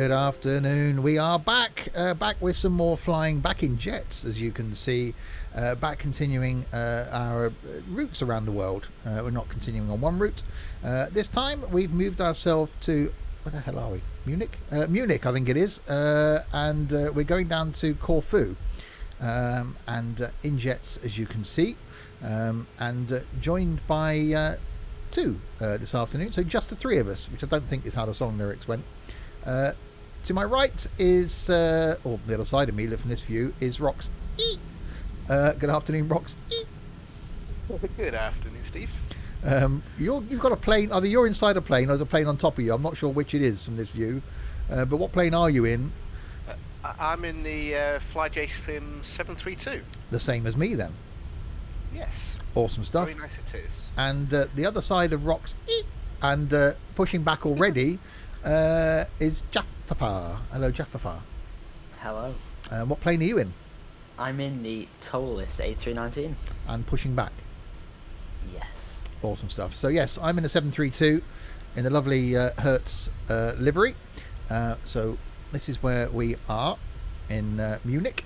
Good afternoon. We are back with some more flying, back in jets, as you can see, back continuing our routes around the world. We're not continuing on one route. This time we've moved ourselves to, where the hell are we? Munich? Munich, I think it is. And we're going down to Corfu. And in jets, as you can see. And joined by two this afternoon. So just the three of us, which I don't think is how the song lyrics went. To my right is, or the other side of me, from this view, is Rox. Good afternoon, Rox. Good afternoon, Steve. You've got a plane. Either you're inside a plane or there's a plane on top of you. I'm not sure which it is from this view. But what plane are you in? I'm in the FlyJSim 732. The same as me, then. Yes. Awesome stuff. Very nice it is. And the other side of Rox, and pushing back already, is Jaffa. Hello, Jaffa. Hello. What plane are you in? I'm in the Tolless A319. And pushing back. Yes. Awesome stuff. So yes, I'm in the 732 in the lovely Hertz livery. So this is where we are in Munich,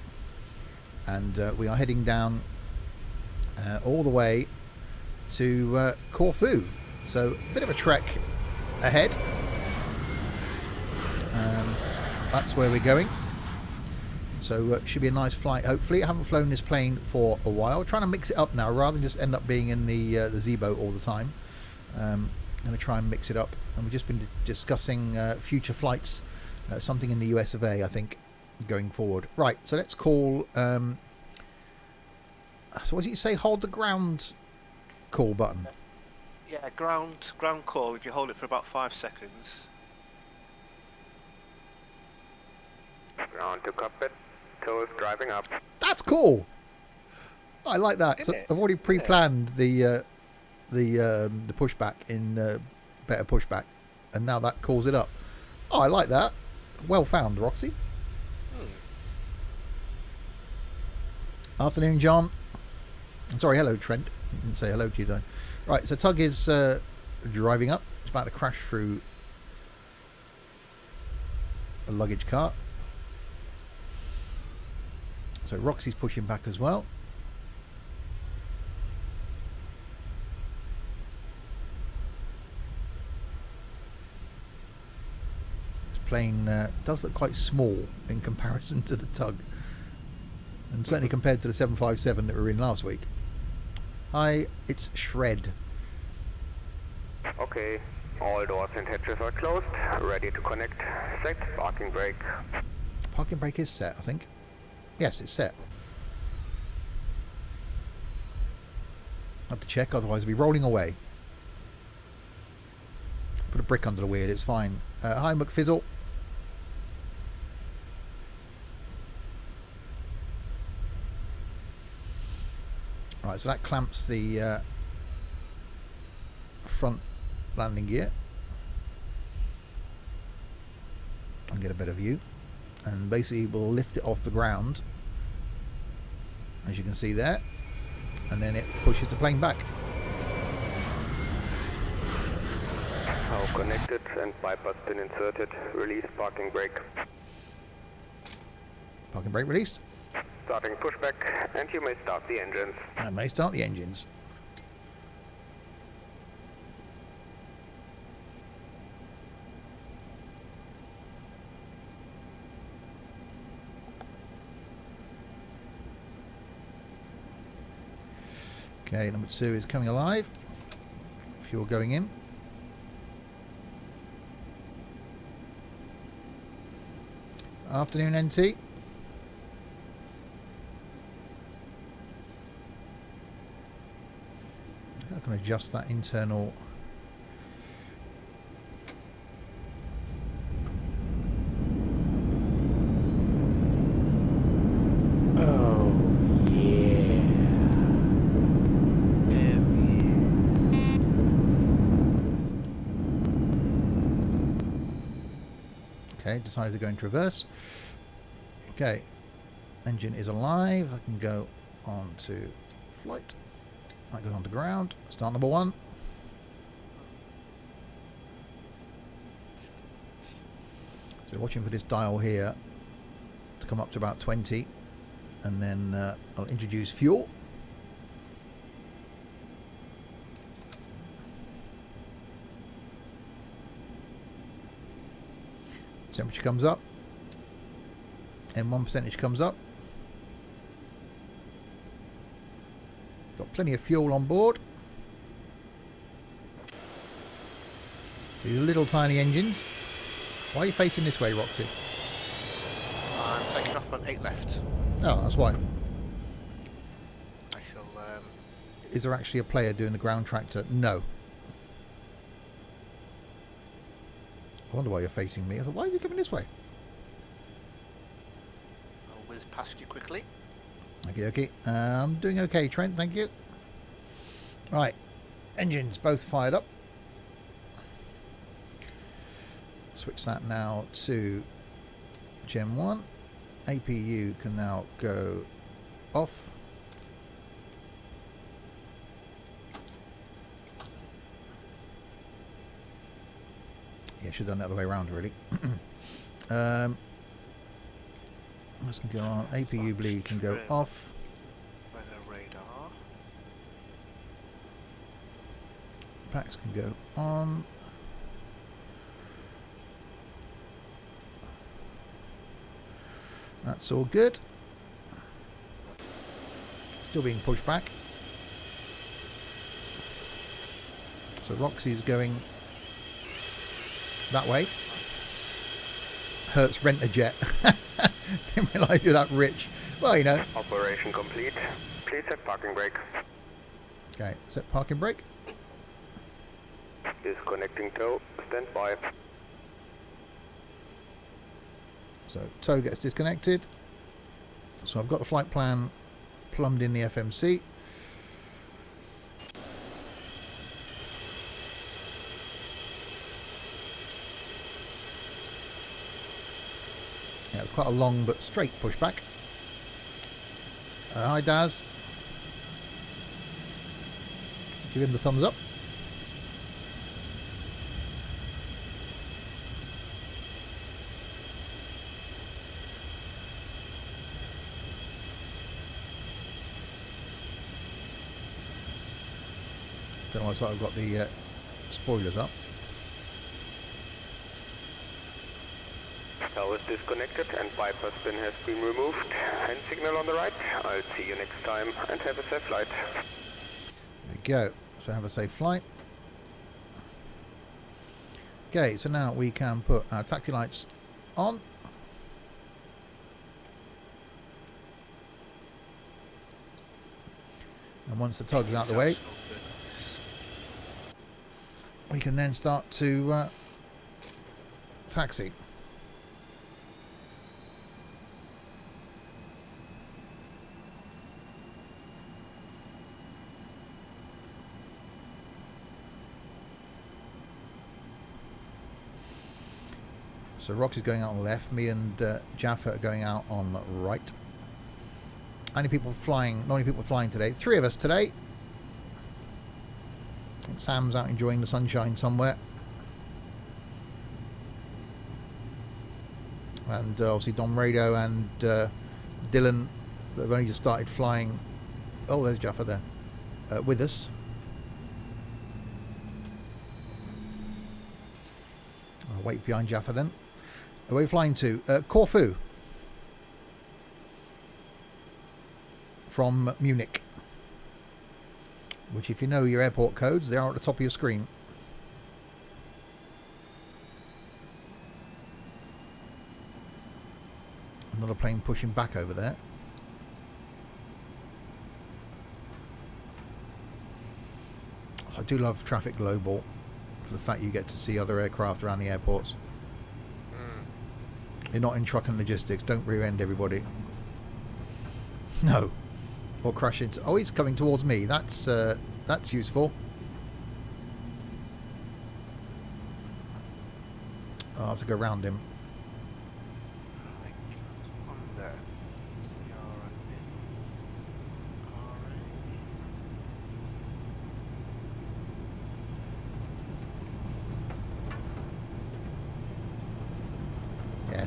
and we are heading down all the way to Corfu. So a bit of a trek ahead. That's where we're going. So it should be a nice flight, hopefully. I haven't flown this plane for a while. Trying to mix it up now rather than just end up being in the Z-boat all the time. I'm going to try and mix it up. And we've just been discussing future flights, something in the US of A, I think, going forward. Right, so let's call... so what did you say? Hold the ground call button. Yeah, ground call. If you hold it for about 5 seconds. Ground to cockpit. Toes driving up. That's cool. I like that. So Isn't it? I've already pre-planned the pushback in better pushback, and now that calls it up. Oh, I like that. Well found, Roxy. Afternoon, John. I'm sorry, hello, Trent. I didn't say hello to you, though. Right, so Tug is driving up. It's about to crash through a luggage cart. So Roxy's pushing back as well. This plane does look quite small in comparison to the Tug. And certainly compared to the 757 that we were in last week. Hi, it's Shred. Okay, all doors and hatches are closed. Ready to connect. Set. Parking brake. Parking brake is set, I think. Yes, it's set. I have to check, otherwise we'll be rolling away. Put a brick under the wheel, it's fine. Hi, McFizzle. Right, so that clamps the front landing gear. I'll get a better view. And basically we'll lift it off the ground, as you can see there, and then it pushes the plane back. Now connected and bypass pin inserted. Release parking brake. Parking brake released. Starting pushback, and you may start the engines. And may start the engines. Okay, number 2 is coming alive. Fuel going in. Afternoon, NT. I can adjust that internal. Oh, yeah. Okay, decided to go into reverse. Okay, engine is alive. I can go on to flight. That goes on to ground. Start number 1. So watching for this dial here to come up to about 20, and then I'll introduce fuel. Temperature comes up, M1 percentage comes up. Got plenty of fuel on board. These little tiny engines. Why are you facing this way, Roxy? I'm taking off on 8 left. Oh, that's why. I shall. Is there actually a player doing the ground tractor? No. I wonder why you're facing me. I thought, why are you coming this way? I'll whiz past you quickly. Okay. I'm doing okay, Trent. Thank you. Right. Engines both fired up. Switch that now to Gen 1. APU can now go off. Yeah, should have done it the other way around, really. This can go on. APU bleed can go off. Weather radar. Packs can go on. That's all good. Still being pushed back. So Roxy's going that way. Hertz rent a jet. Didn't realise you're that rich. Well, you know. Operation complete. Please set parking brake. Okay, set parking brake. Disconnecting tow. Stand by. So tow gets disconnected. So I've got the flight plan plumbed in the FMC. Yeah, it's quite a long but straight pushback. Hi Daz. Give him the thumbs up. Don't know why I've got the spoilers up. Tow is disconnected and bypass pin has been removed. Hand signal on the right. I'll see you next time and have a safe flight. There we go. So have a safe flight. Okay, so now we can put our taxi lights on. And once the tug's out of the way, we can then start to taxi. So Roxy's going out on the left, me and Jaffa are going out on the right. Not many people flying today. 3 of us today. And Sam's out enjoying the sunshine somewhere. And obviously Dom Rado and Dylan have only just started flying. Oh, there's Jaffa there with us. I'll wait behind Jaffa then. Where are we flying to? Corfu. From Munich. Which, if you know your airport codes, they are at the top of your screen. Another plane pushing back over there. I do love Traffic Global for the fact you get to see other aircraft around the airports. You're not in truck and logistics. Don't rear end everybody. No. Or crash into... Oh, he's coming towards me. That's useful. I'll have to go round him.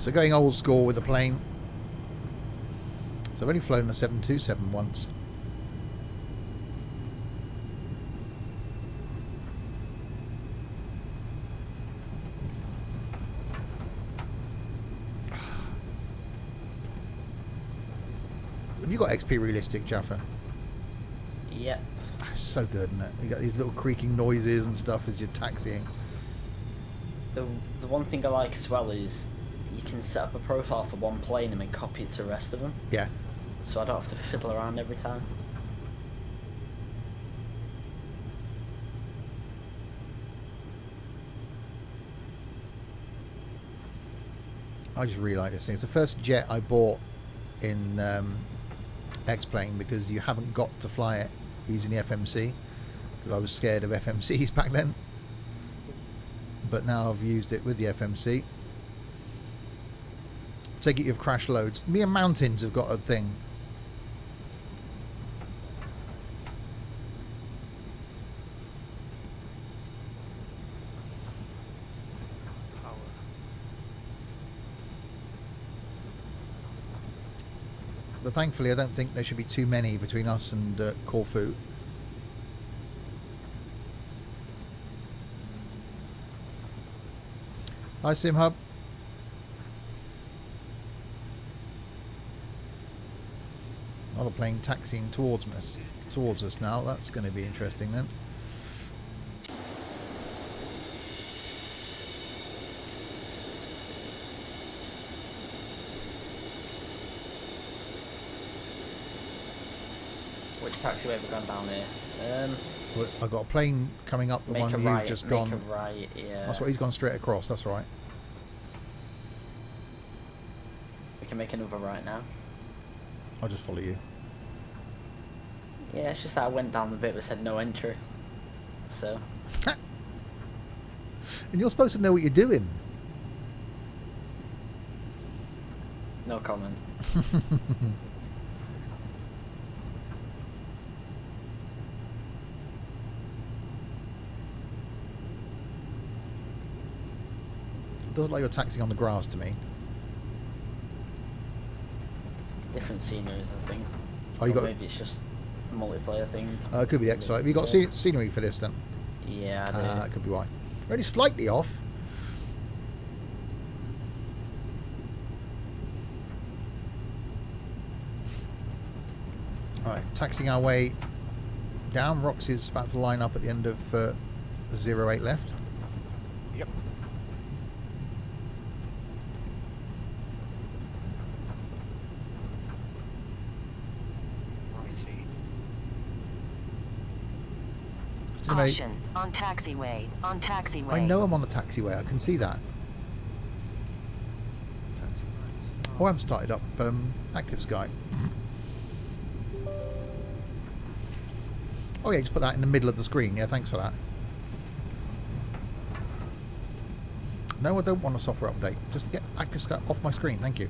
so going old school with the plane. So I've only flown a 727 once. Have you got XP Realistic, Jaffa? Yep. It's so good, isn't it? You got these little creaking noises and stuff as you're taxiing. The one thing I like as well is you can set up a profile for one plane and then copy it to the rest of them. Yeah. So I don't have to fiddle around every time. I just really like this thing. It's the first jet I bought in X-Plane because you haven't got to fly it using the FMC, because I was scared of FMCs back then. But now I've used it with the FMC. Take it you've crashed loads. Mere Mountains have got a thing. Power. But thankfully I don't think there should be too many between us and Corfu. Hi Sim Hub. Another plane taxiing towards us now. That's going to be interesting then. Which taxiway have we gone down here? Well, I've got a plane coming up, the Make one a you've right, just make gone. a right, yeah. That's what he's gone straight across. That's right. We can make another right now. I'll just follow you. Yeah, it's just that I went down the bit that said no entry. So. And you're supposed to know what you're doing. No comment. It doesn't like you're taxiing on the grass to me. Different sceneries, I think. Oh, you Or got. maybe it's just a multiplayer thing. It could be the extra. Have you got Yeah. scenery for this then? Yeah, I do. That could be why. We're only slightly off. Alright, taxiing our way down. Roxy's about to line up at the end of 08 left. Yep. Righty. Still mate. Caution, on taxiway, on taxiway. I know I'm on the taxiway. I can see that. Taxi lights. Oh, I haven't started up Active Sky. Oh yeah, just put that in the middle of the screen. Yeah, thanks for that. No, I don't want a software update. Just get Active Sky off my screen. Thank you.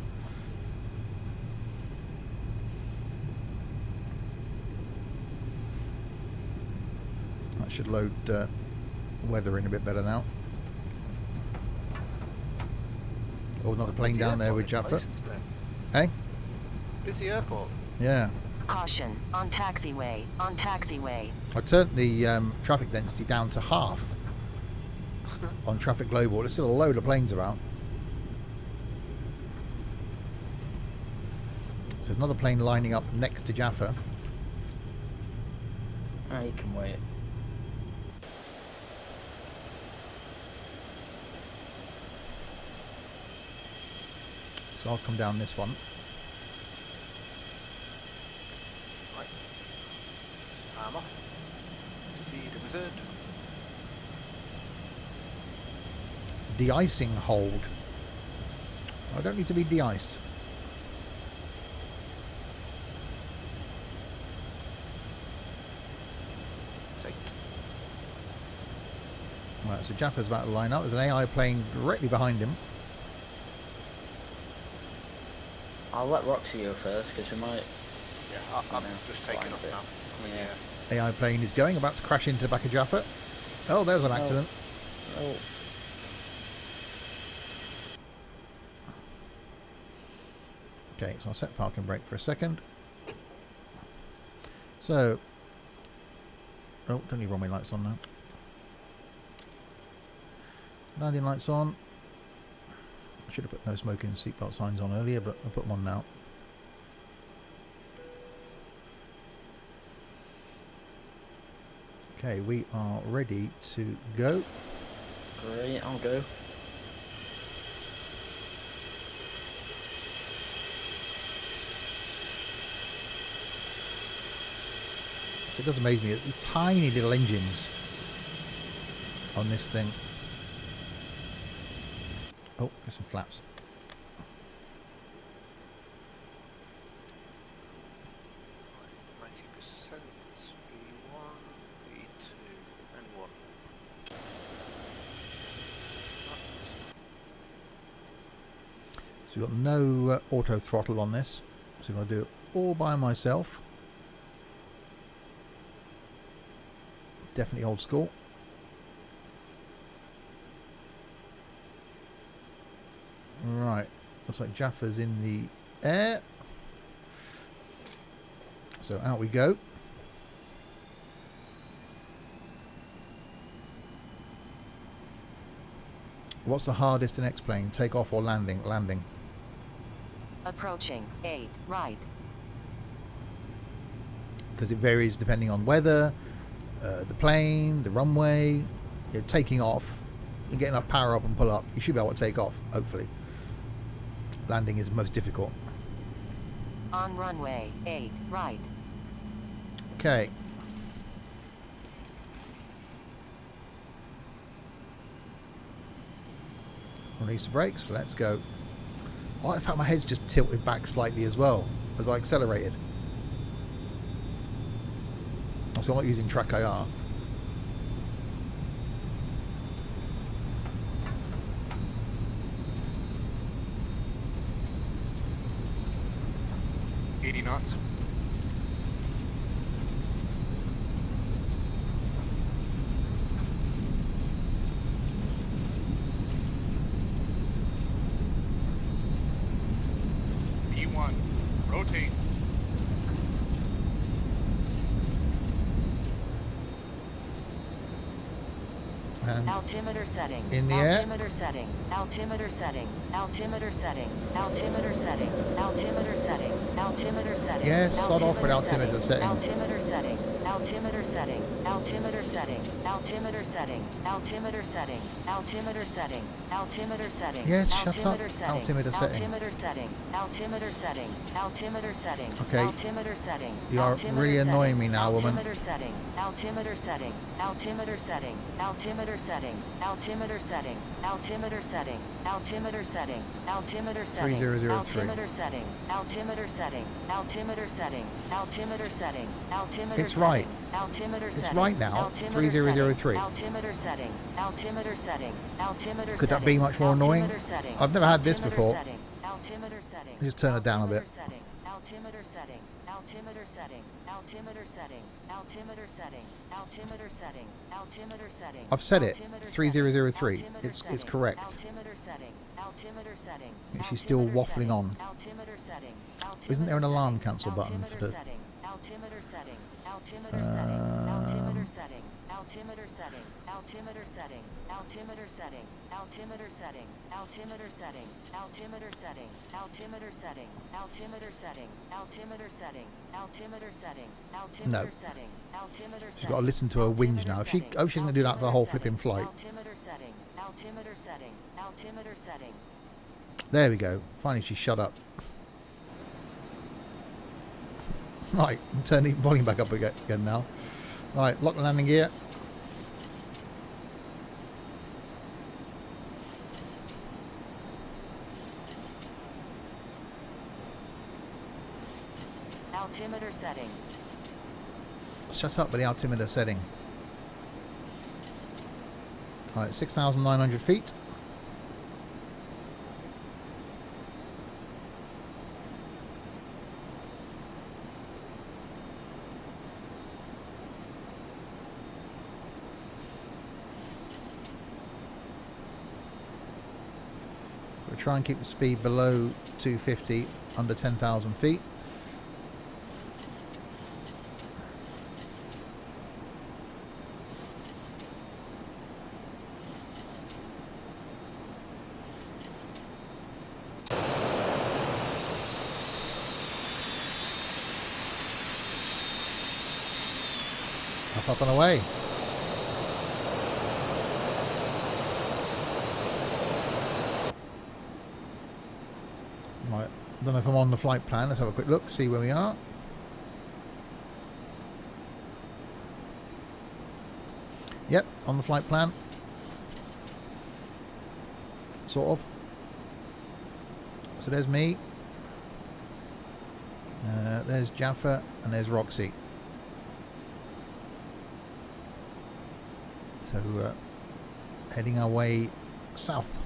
That should load weather in a bit better now. Oh, another plane Busy down there airport with this Jaffa. place, isn't it? Hey? Busy airport. Yeah. Caution, on taxiway, on taxiway. I turned the traffic density down to half on Traffic Global. There's still a load of planes about. So there's another plane lining up next to Jaffa. Ah, you can wait. So I'll come down this one. Right. I'm off. To see the wizard. De-icing hold. I don't need to be de-iced. Take. Right, so Jaffa's about to line up. There's an AI plane directly behind him. I'll let Roxy go first because we might. Yeah, I'm just taking flying off a bit. now. Yeah. AI plane is going, about to crash into the back of Jaffa. Oh, there's an accident. Oh. Okay, so I'll set parking brake for a second. So, oh, don't need runway lights on now. Landing lights on. I should have put no smoking seatbelt signs on earlier, but I'll put them on now. Okay, we are ready to go. Great, I'll go. So it does amaze me, these tiny little engines on this thing. Oh, there's some flaps. So we've got no auto throttle on this, so I'm going to do it all by myself. Definitely old school. Right, looks like Jaffa's in the air. So out we go. What's the hardest in X-plane? Take off or landing? Landing. Approaching. 8, right. Because it varies depending on weather, the plane, the runway. You're taking off, you get enough power up and pull up, you should be able to take off, hopefully. Landing is most difficult. On runway. 8, right. Okay. Release the brakes, let's go. I like the fact my head's just tilted back slightly as well as I accelerated. So I'm not using track IR. knots. B1, rotate. And altimeter setting. in the air. Altimeter setting. Altimeter setting. Altimeter setting. Altimeter setting. Altimeter setting. Altimeter setting. Yes, sod off with altimeter setting. Altimeter setting. Altimeter setting. Altimeter setting. Altimeter setting. Altimeter setting. Altimeter setting. Altimeter setting. Yes, shut up. Altimeter setting. Altimeter setting. Altimeter setting. Altimeter setting. Altimeter setting. Okay. Altimeter setting. You are really annoying me now, woman. Altimeter setting. Altimeter setting. Altimeter setting. Altimeter setting. Altimeter setting. Altimeter setting. Altimeter setting. Altimeter setting. 3003. Altimeter setting. Altimeter setting. Altimeter setting. Altimeter setting. Altimeter It's right. Altimeter It's setting. right now. Altimeter 3003. Altimeter setting. Altimeter setting. Altimeter Could that setting. be much more annoying? Altimeter setting. I've never had this Altimeter before. setting. Altimeter setting. Just turn it down a bit. Altimeter setting. Altimeter setting. Altimeter setting. Altimeter setting. Altimeter setting. Altimeter setting. Altimeter setting. I've said it. Altimeter 3003. setting. It's Altimeter correct. Altimeter setting. Altimeter setting. Yeah, she's still Altimeter waffling setting. on. Altimeter setting. Isn't there an Altimeter alarm setting. cancel button for the? Altimeter setting. Altimeter setting. Altimeter setting. Altimeter setting. Altimeter setting. Altimeter setting. Altimeter setting. Altimeter setting. Altimeter setting. Altimeter setting. Altimeter setting. Altimeter setting. Altimeter setting. Altimeter setting. No. Altimeter setting. Altimeter She's got to listen to her whinge now. If she, oh, she's going to do that for the whole flipping flight. Altimeter setting. Altimeter setting. Altimeter setting. There we go. Finally, she shut up. Right, turn the volume back up again now. Right, lock the landing gear. Altimeter setting. Shut up with the altimeter setting. Right, 6,900 feet. try and keep the speed below 250, under 10,000 feet. Up and away. Right, I don't know if I'm on the flight plan. Let's have a quick look, see where we are. Yep, on the flight plan. Sort of. So there's me. There's Jaffa and there's Roxy. So heading our way south.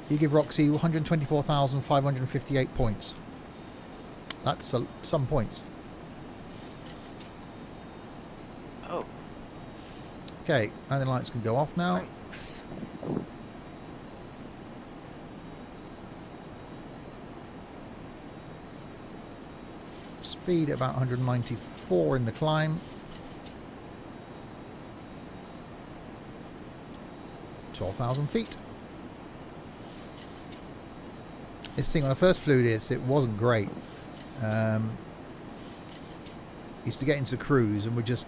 You give Roxy 124,558 points. That's some points. Oh. Okay, landing lights can go off now. Thanks. Speed about 194 in the climb. 12,000 feet. This thing, when I first flew this, it wasn't great. Used to get into cruise and we just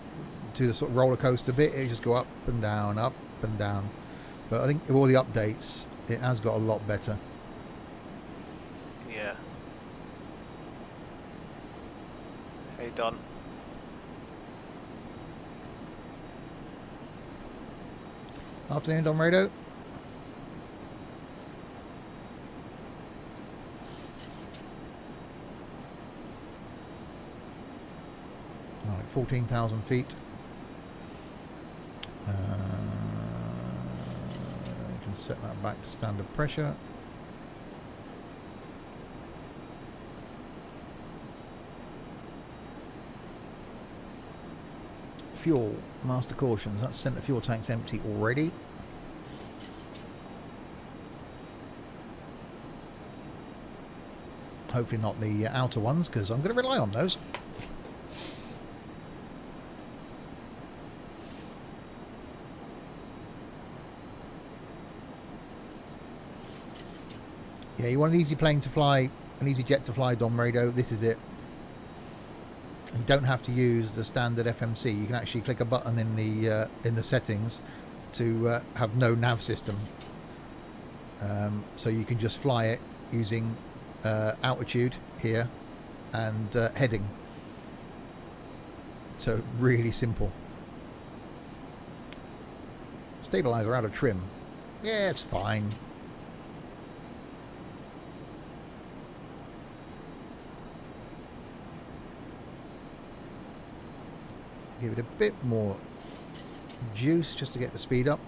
do the sort of roller coaster bit. It just go up and down, up and down. But I think with all the updates, it has got a lot better. Yeah. Hey, Don. Afternoon, Don Rado. All right, 14,000 feet. You can set that back to standard pressure. Fuel, master cautions. That's sent the fuel tanks empty already. Hopefully not the outer ones, because I'm going to rely on those. Yeah, you want an easy plane to fly, an easy jet to fly, Dom Rado. This is it. You don't have to use the standard FMC. You can actually click a button in the settings to have no nav system. So you can just fly it using altitude here and heading. So really simple. Stabilizer out of trim. Yeah, it's fine. Give it a bit more juice just to get the speed up.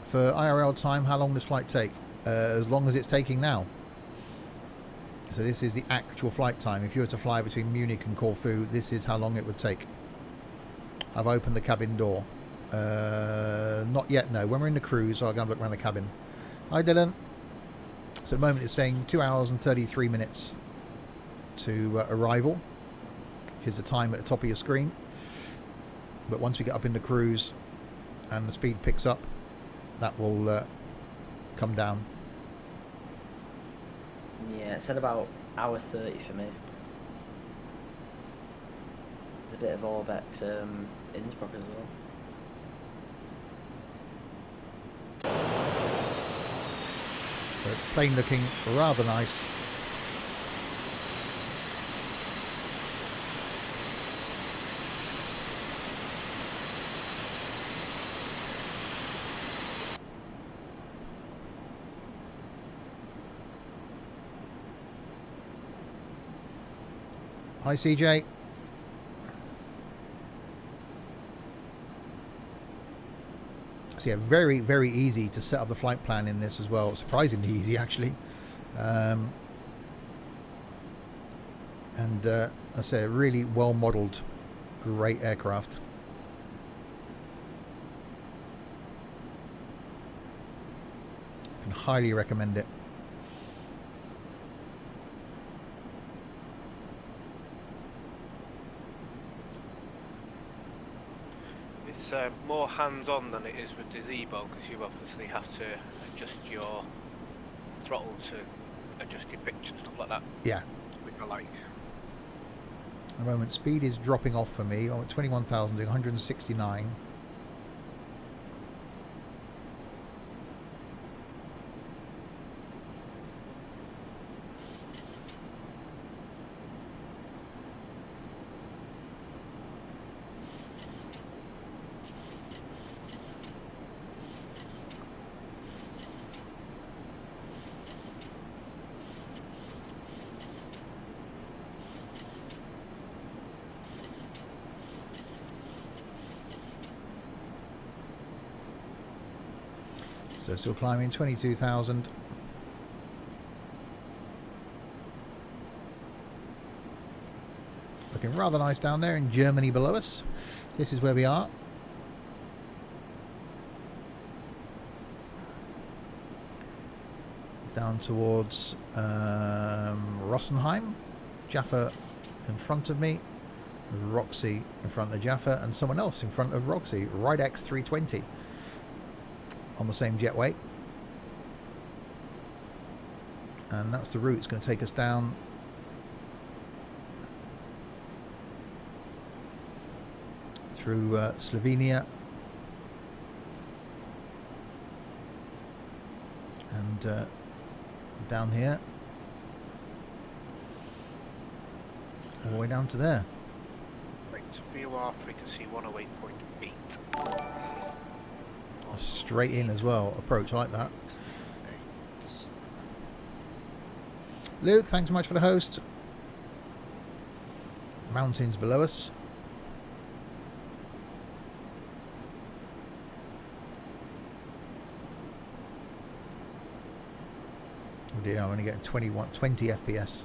For IRL time, how long does flight take? As long as it's taking now. So this is the actual flight time. If you were to fly between Munich and Corfu, this is how long it would take. I've opened the cabin door. Not yet, no. When we're in the cruise, so I'm going to look around the cabin. Hi, Dylan. So at the moment it's saying 2 hours and 33 minutes to arrival. Here's the time at the top of your screen. But once we get up in the cruise and the speed picks up, that will come down. Yeah, it said about hour 30 for me. There's a bit of Orbex Innsbruck as well. So plane looking rather nice. Hi, CJ. So yeah, very, very easy to set up the flight plan in this as well. Surprisingly easy, actually. And I say a really well modelled, great aircraft. highly recommend it. It's more hands-on than it is with the Zebo, because you obviously have to adjust your throttle to adjust your pitch and stuff like that, Yeah. which I like. At the moment, speed is dropping off for me. I'm at 21,000, doing 169. So still climbing, 22,000. Looking rather nice down there in Germany below us. This is where we are. Down towards Rosenheim. Jaffa in front of me. Roxy in front of Jaffa, and someone else in front of Roxy. Ridex 320. On the same jetway, and that's the route. It's going to take us down through Slovenia and down here all the way down to there. Right, VOR frequency 108.8. Straight in as well. Approach, I like that. Luke, thanks so much for the host. Mountains below us. Oh dear, I'm only getting 20 FPS.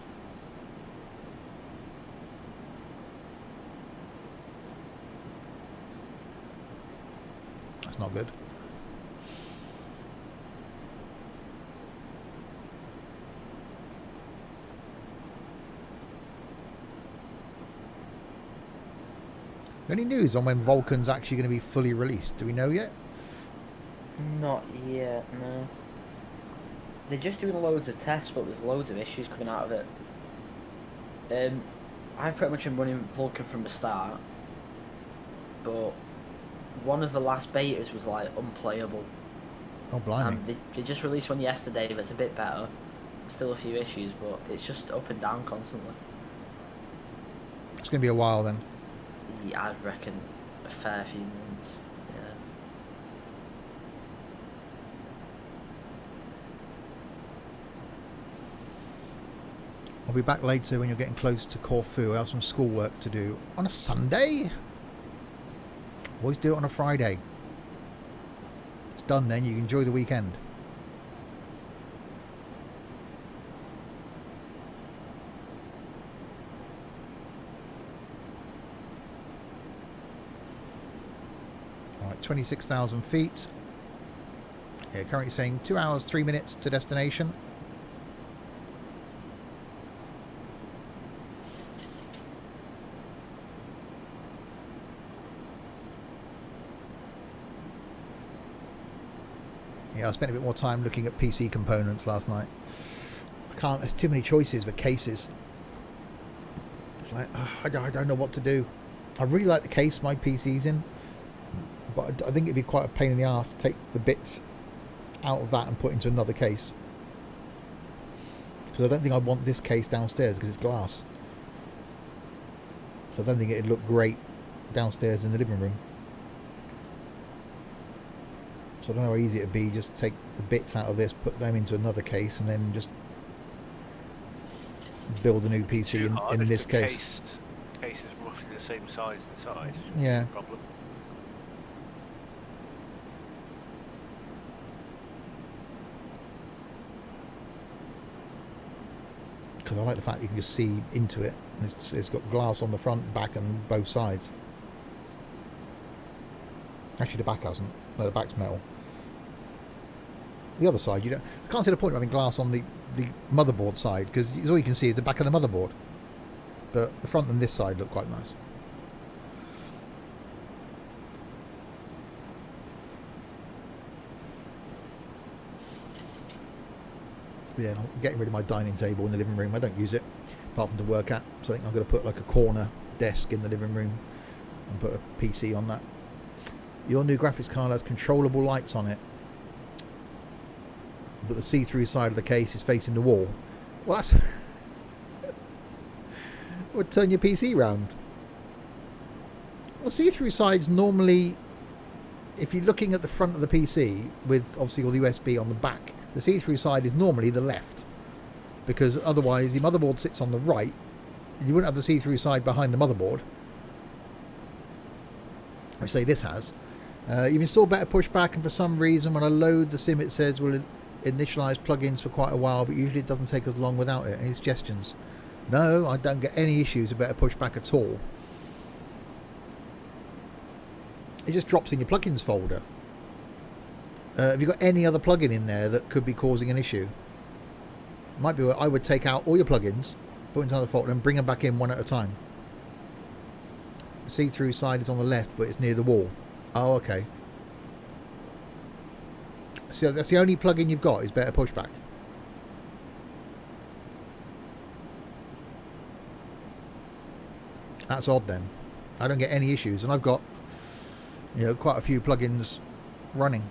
That's not good. Any news on when Vulcan's actually going to be fully released? Do we know yet? Not yet, no. They're just doing loads of tests, but there's loads of issues coming out of it. I've pretty much been running Vulcan from the start, but one of the last betas was like unplayable. Oh, blimey. And they just released one yesterday that's a bit better. Still a few issues, but it's just up and down constantly. It's going to be a while then. Yeah, I'd reckon a fair few months. Yeah. I'll be back later when you're getting close to Corfu. I have some schoolwork to do on a Sunday. Always do it on a Friday. It's done then. You can enjoy the weekend. Alright, 26,000 feet. Yeah, currently saying 2 hours, 3 minutes to destination. Yeah, I spent a bit more time looking at PC components last night. There's too many choices with cases. It's like, I don't know what to do. I really like the case my PC's in, but I think it'd be quite a pain in the arse to take the bits out of that and put into another case. Because I don't think I'd want this case downstairs because it's glass. So I don't think it'd look great downstairs in the living room. So I don't know how easy it'd be just to take the bits out of this, put them into another case, and then just build a new PC in this case. Case is roughly the same size inside. Yeah. Problem. Because I like the fact you can just see into it. It's got glass on the front, back, and both sides. Actually, the back hasn't. No, the back's metal. the other side, I can't see the point of having glass on the motherboard side, because all you can see is the back of the motherboard. But the front and this side look quite nice. Yeah, and I'm getting rid of my dining table in the living room. I don't use it apart from to work at, so I think I'm going to put like a corner desk in the living room and put a PC on that. Your new graphics card has controllable lights on it, but the see-through side of the case is facing the wall. Well, that's would turn your PC round. Well, see-through sides normally, if you're looking at the front of the PC with obviously all the USB on the back, the see-through side is normally the left, because otherwise the motherboard sits on the right and you wouldn't have the see-through side behind the motherboard, which say this has. You've installed better pushback, and for some reason when I load the sim it says will initialize plugins for quite a while, but usually it doesn't take as long without it. Any suggestions? No, I don't get any issues with better pushback at all. It just drops in your plugins folder. Have you got any other plugin in there that could be causing an issue? Might be where I would take out all your plugins, put into another folder and bring them back in one at a time. The see-through side is on the left, but it's near the wall. Oh, okay. So that's the only plugin you've got is better pushback. That's odd then. I don't get any issues, and I've got, quite a few plugins running.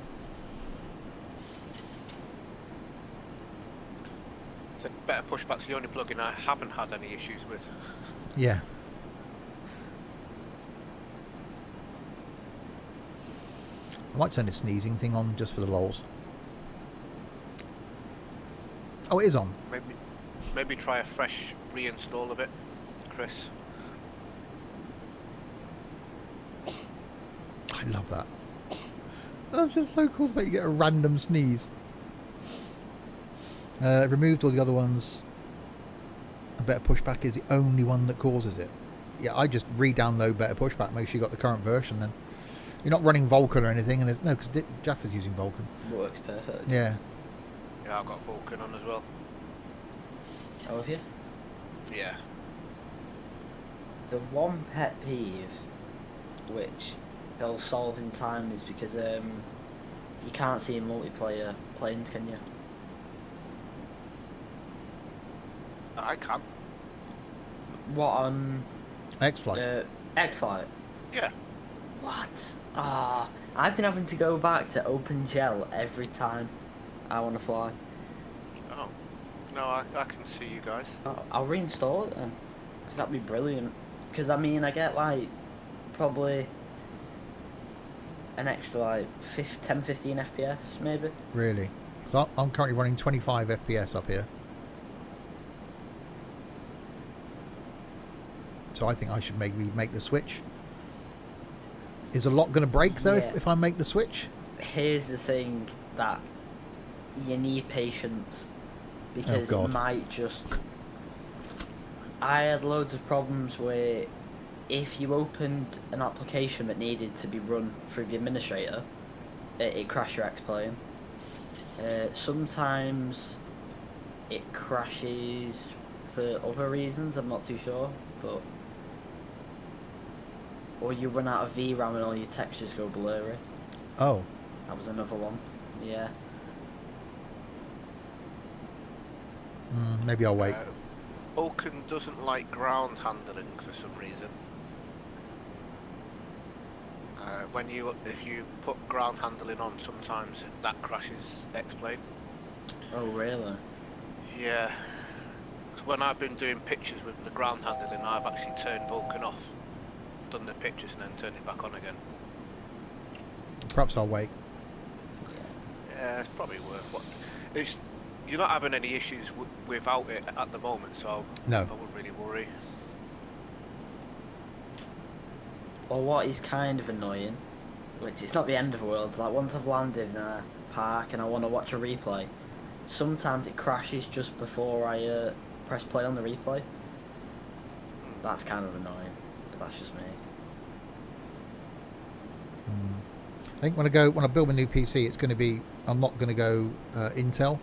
So better pushback's the only plugin I haven't had any issues with. Yeah. I might turn the sneezing thing on just for the lols. Oh, it is on. Maybe try a fresh reinstall of it, Chris. I love that. That's just so cool that you get a random sneeze. Removed all the other ones. A better pushback is the only one that causes it. Yeah, I just re-download better pushback. Make sure you got the current version. Then you're not running Vulkan or anything, and there's no, because Jaffa's using Vulkan. Works perfect. Yeah. Yeah, I've got Vulkan on as well. Oh, have you? Yeah. The one pet peeve, which they'll solve in time, is because you can't see multiplayer planes, can you? I can. What on X-Flight. X-Flight? Yeah. What? I've been having to go back to OpenGL every time I want to fly. Oh. No, I can see you guys. I'll reinstall it then, because that'd be brilliant. Because I mean, I get like probably an extra like 10-15 FPS maybe. Really? So I'm currently running 25 FPS up here. So I think I should maybe make the switch. Is a lot going to break though if I make the switch? Here's the thing, that you need patience, because it might just... I had loads of problems where if you opened an application that needed to be run through the administrator, it crashed your X-Plane. Sometimes it crashes for other reasons, I'm not too sure, but... Or you run out of VRAM and all your textures go blurry. Oh. That was another one. Yeah. Maybe I'll wait. Vulkan doesn't like ground handling for some reason. If you put ground handling on, sometimes that crashes X-Plane. Oh really? Yeah. 'Cause when I've been doing pictures with the ground handling, I've actually turned Vulkan off, done the pictures, and then turned it back on again. Perhaps I'll wait. Yeah, it's probably worth what. You're not having any issues without it at the moment, so no. I wouldn't really worry. Well, what is kind of annoying, which it's not the end of the world, like once I've landed in a park and I want to watch a replay, sometimes it crashes just before I press play on the replay. That's kind of annoying, but that's just me. I think when I build a new PC, it's going to be, I'm not going to go Intel.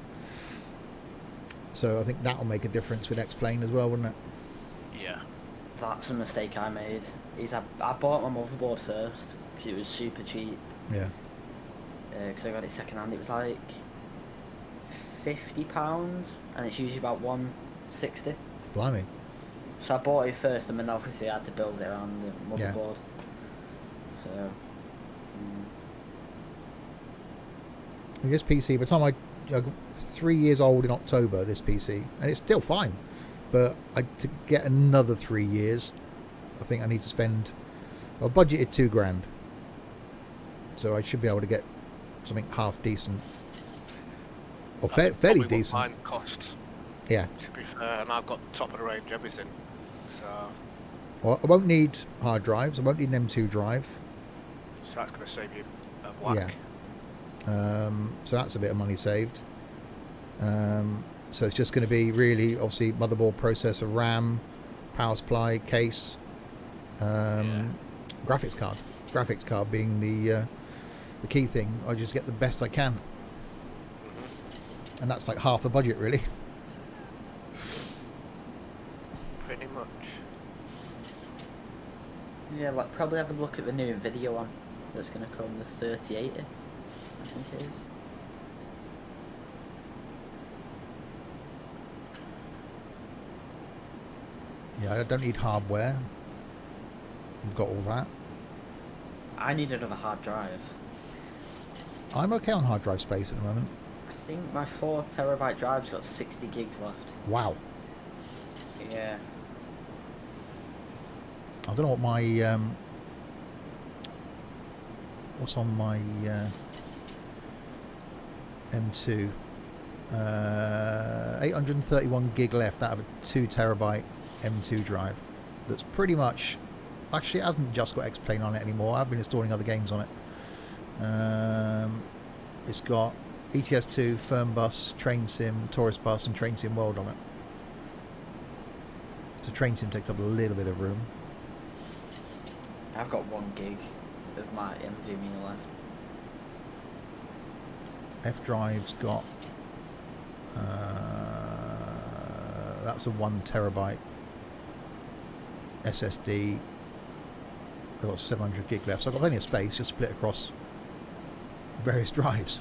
So I think that will make a difference with X-Plane as well, wouldn't it? Yeah. That's a mistake I made. I bought my motherboard first because it was super cheap. Yeah. Because I got it second hand. It was like £50, and it's usually about £160. Blimey. So I bought it first, and then obviously I had to build it around the Yeah. motherboard. So. This PC, by the time I 3 years old in October, this PC, and it's still fine, but to get another 3 years, I think I need to spend. I budgeted £2,000, so I should be able to get something half decent or fairly Probably what decent. mine cost, Yeah. to be fair, and I've got top of the range everything. So Well, I won't need hard drives. I won't need an M2 drive. that's going to save you a whack. Yeah. So that's a bit of money saved. So it's just going to be really, obviously, motherboard, processor, RAM, power supply, case, graphics card. Graphics card being the key thing. I just get the best I can, and that's like half the budget, really. Pretty much. Yeah, like probably have a look at the new video one that's going to come, the 3080, I think it is. Yeah, I don't need hardware. I've got all that. I need another hard drive. I'm okay on hard drive space at the moment. I think my 4TB drive's got 60 gigs left. Wow. Yeah. I don't know what my what's on my M2. 831 gig left out of a 2TB M2 drive. That's pretty much. Actually, it hasn't just got X-Plane on it anymore. I've been installing other games on it. It's got ETS2, Firmbus, Train Sim, Tourist Bus, and Train Sim World on it. So Train Sim takes up a little bit of room. I've got 1 gig of my NVMe left. F drive's got that's a 1TB SSD. I've got 700 gig left, so I've got plenty of space, just split across various drives.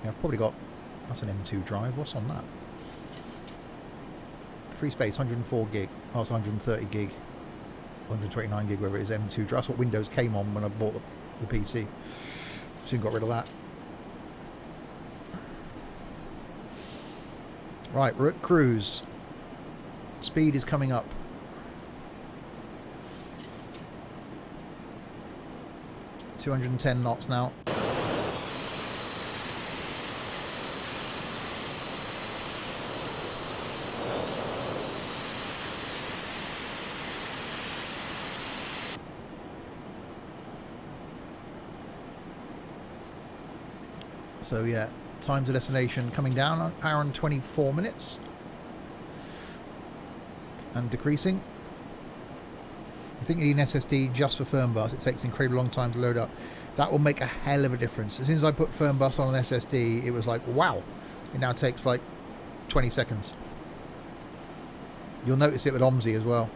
Yeah, I've probably got, that's an M2 drive. What's on that? Free space, 104 gig. Oh, it's 130 gig, 129 gig, whatever it is, M2 drive. That's what Windows came on when I bought the PC. Soon got rid of that. Right, we're at cruise. Speed is coming up. .210 knots now. So yeah, time to destination coming down, an hour and 24 minutes. And decreasing. I think you need an SSD just for Firmbus. It takes an incredibly long time to load up. That will make a hell of a difference. As soon as I put Firmbus on an SSD, it was like, wow. It now takes like 20 seconds. You'll notice it with OMSI as well.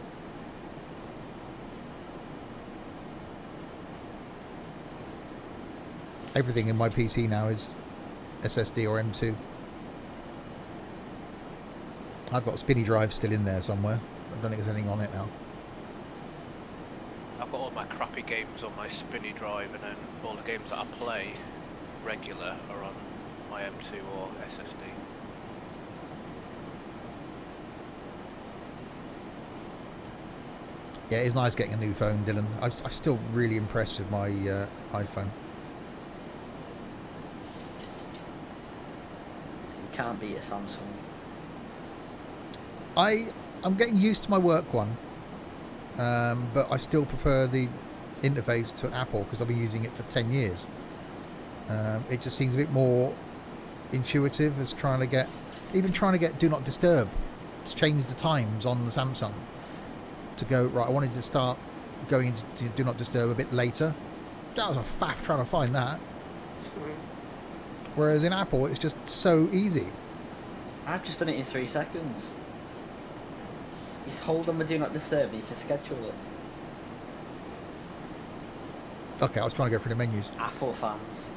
Everything in my PC now is SSD or M2. I've got a spinny drive still in there somewhere. I don't think there's anything on it now. I've got all my crappy games on my spinny drive, and then all the games that I play regular are on my M2 or SSD. Yeah, it's nice getting a new phone, Dylan. I'm still really impressed with my iPhone. You can't beat a Samsung. I'm getting used to my work one, but I still prefer the interface to an Apple because I've been using it for 10 years. It just seems a bit more intuitive as trying to get Do Not Disturb to change the times on the Samsung to go, right, I wanted to start going into Do Not Disturb a bit later. That was a faff trying to find that. Whereas in Apple, it's just so easy. I've just done it in 3 seconds. Just hold on with Do Not Disturb, you can schedule it. Okay, I was trying to go through the menus. Apple fans,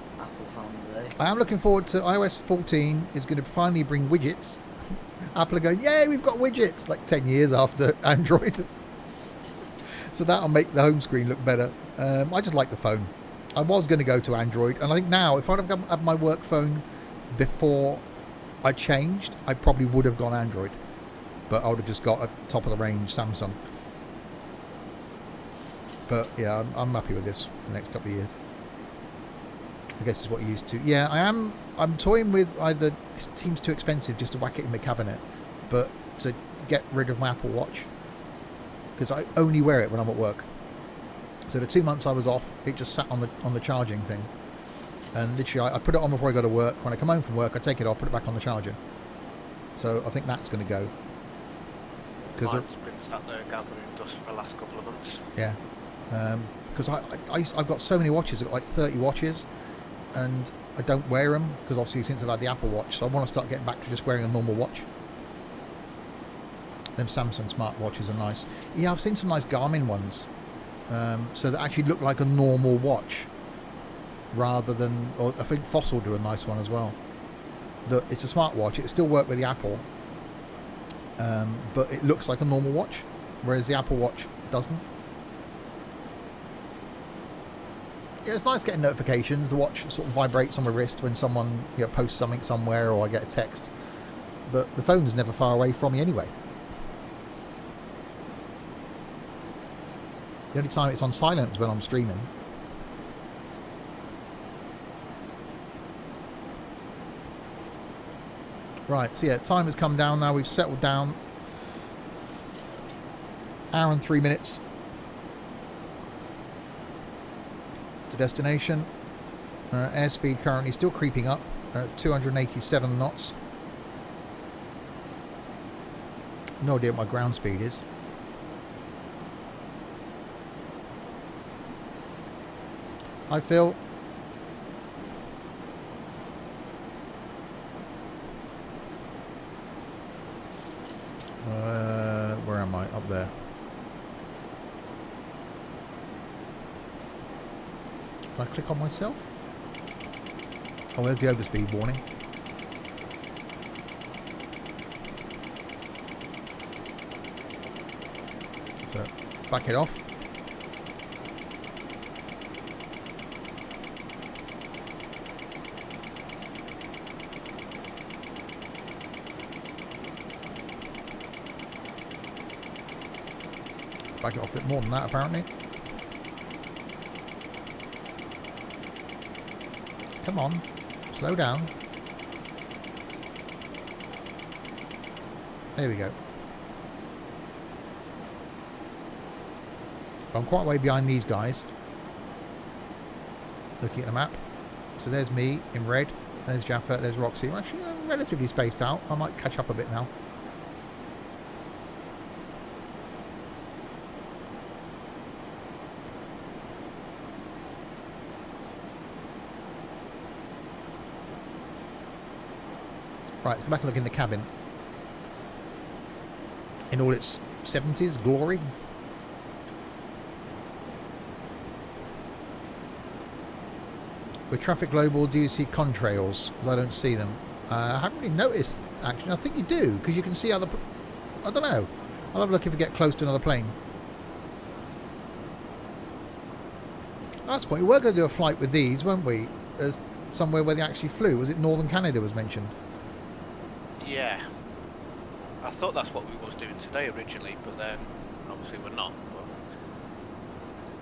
eh? I am looking forward to iOS 14 is going to finally bring widgets. Apple are going, yay, we've got widgets, like 10 years after Android. So that'll make the home screen look better. I just like the phone. I was going to go to Android, and I think now, if I'd have had my work phone before I changed, I probably would have gone Android. But I would have just got a top-of-the-range Samsung. But yeah, I'm happy with this for the next couple of years. I guess it's what you're used to. Yeah, I'm toying with either it seems too expensive just to whack it in my cabinet, but to get rid of my Apple Watch, because I only wear it when I'm at work. So the 2 months I was off, it just sat on the charging thing, and literally I put it on before I go to work. When I come home from work, I take it off, put it back on the charger. So I think that's going to go. Mine's been sat there gathering dust for the last couple of months. Yeah. Because I've got so many watches, I've got like 30 watches, and I don't wear them because obviously since I've had the Apple Watch, so I want to start getting back to just wearing a normal watch. Them Samsung smart watches are nice. Yeah, I've seen some nice Garmin ones, so that actually look like a normal watch, rather than, or I think Fossil do a nice one as well. It's a smart watch, it still work with the Apple, but it looks like a normal watch, whereas the Apple Watch doesn't. Yeah, it's nice getting notifications. The watch sort of vibrates on my wrist when someone posts something somewhere or I get a text. But the phone's never far away from me anyway. The only time it's on silent is when I'm streaming. Right, so yeah, time has come down now. We've settled down. Hour and 3 minutes. To destination. Airspeed currently still creeping up at 287 knots. No idea what my ground speed is. Hi Phil. Where am I? Up there. Can I click on myself? Oh, there's the overspeed warning. So, back it off. Back it off a bit more than that, apparently. Come on, slow down. There we go. I'm quite a way behind these guys. Looking at the map. So there's me in red. There's Jaffa. There's Roxy. We're actually relatively spaced out. I might catch up a bit now. Right, let's go back and look in the cabin. In all its 70s glory. With Traffic Global, do you see contrails? Because I don't see them. I haven't really noticed, actually. I think you do, because you can see other... I don't know. I'll have a look if we get close to another plane. That's the point. We were going to do a flight with these, weren't we? Somewhere where they actually flew. Was it Northern Canada was mentioned? Yeah. I thought that's what we was doing today originally, but then obviously we're not.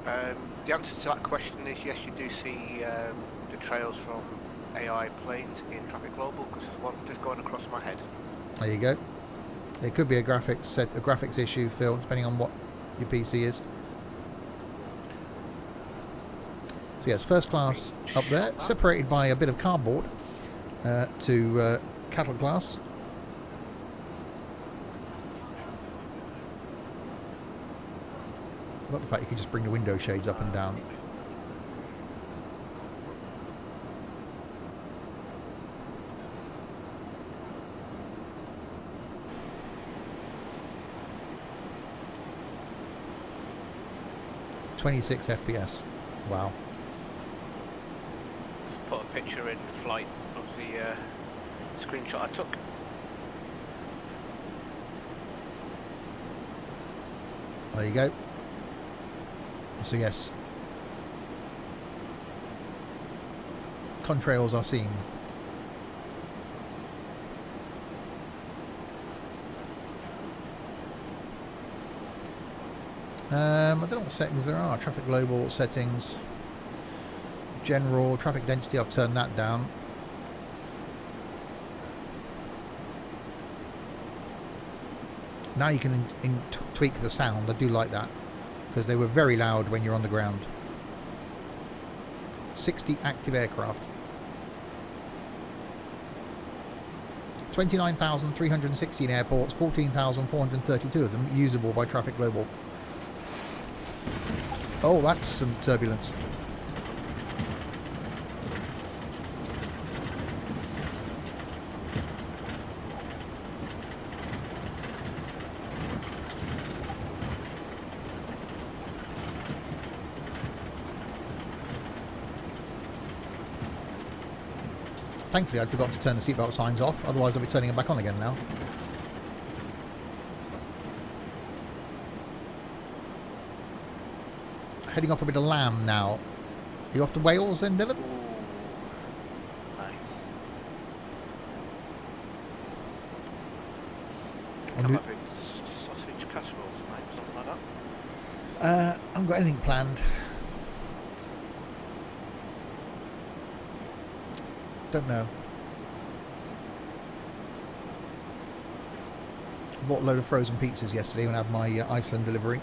But, the answer to that question is yes, you do see the trails from AI planes in Traffic Global, because there's one just going across my head. There you go. It could be a graphics issue, Phil, depending on what your PC is. So yes, first class up there, separated by a bit of cardboard to cattle class. I love the fact you can just bring the window shades up and down. .26 FPS. Wow. Put a picture in flight of the screenshot I took. There you go. So yes, contrails are seen. I don't know what settings there are. Traffic global settings, general traffic density. I've turned that down. Now you can tweak the sound. I do like that because they were very loud when you're on the ground. 60 active aircraft. 29,316 airports, 14,432 of them usable by Traffic Global. Oh, that's some turbulence. Thankfully, I'd forgotten to turn the seatbelt signs off, otherwise I'll be turning them back on again now. Heading off a bit of lamb now. You off to Wales then, Dylan? Nice. I'll Come do- up with sausage casserole tonight, something like that. I haven't got anything planned. Don't know. Bought a load of frozen pizzas yesterday when I had my Iceland delivery,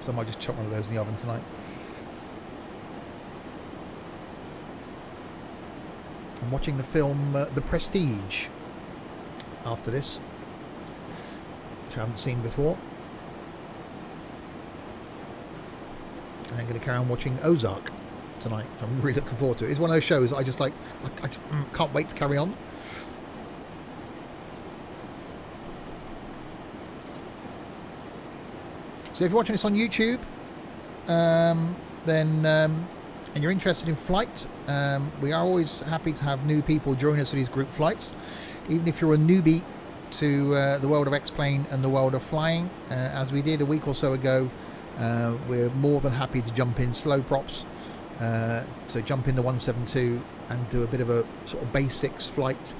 so I might just chuck one of those in the oven tonight. I'm watching the film The Prestige after this, which I haven't seen before. And I'm going to carry on watching Ozark tonight. I'm really looking forward to it. It's one of those shows I just like. I just can't wait to carry on. So if you're watching this on YouTube, then and you're interested in flight, we are always happy to have new people join us for these group flights. Even if you're a newbie to the world of X-Plane and the world of flying, as we did a week or so ago, we're more than happy to jump in slow props. So jump in the 172 and do a bit of a sort of basics flight,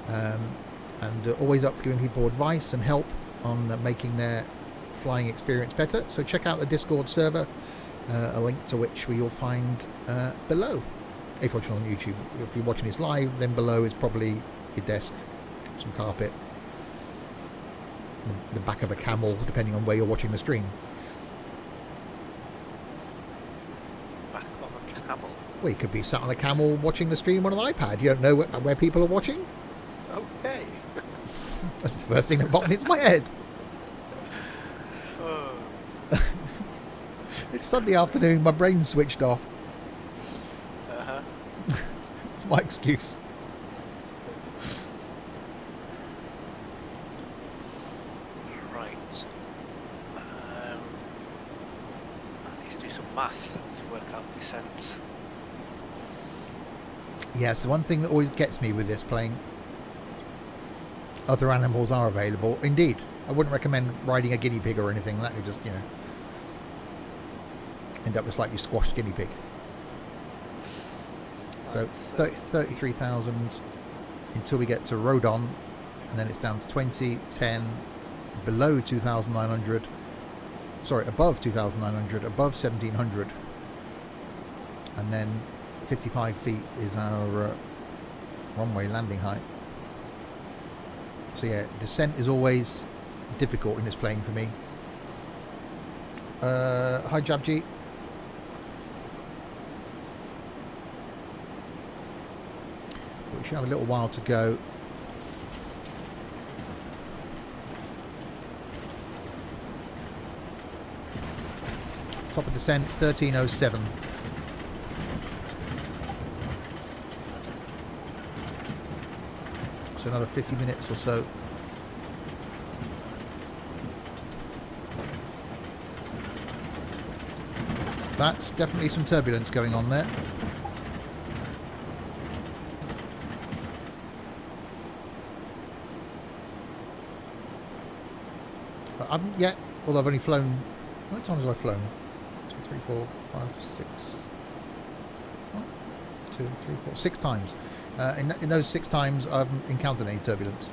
and always up for giving people advice and help on making their flying experience better. So check out the Discord server, a link to which you'll find below. If you're watching on YouTube, if you're watching this live, then below is probably your desk, some carpet, the back of a camel, depending on where you're watching the stream. Back of a camel. Well, you could be sat on a camel watching the stream on an iPad. You don't know where people are watching. Okay. That's the first thing that popped into my head. Oh, It's Sunday afternoon, my brain's switched off. uh-huh. It's my excuse. Right. I need to do some math to work out descent. Yes, the one thing that always gets me with this plane, other animals are available. Indeed, I wouldn't recommend riding a guinea pig or anything. That could just, end up a slightly squashed guinea pig. So 33,000 until we get to Rodon, and then it's down to 20, 10, below 2,900. Sorry, above 2,900, above 1,700, and then 55 feet is our runway landing height. So yeah, descent is always difficult in this plane for me. Hi Jabji. We should have a little while to go. Top of descent 1307. So another 50 minutes or so. That's definitely some turbulence going on there. But I haven't yet, although I've only flown... How many times have I flown? 2, 3, 4, 5, 6... 1, 2, 3, 4... 6 times. In those 6 times, I haven't encountered any turbulence.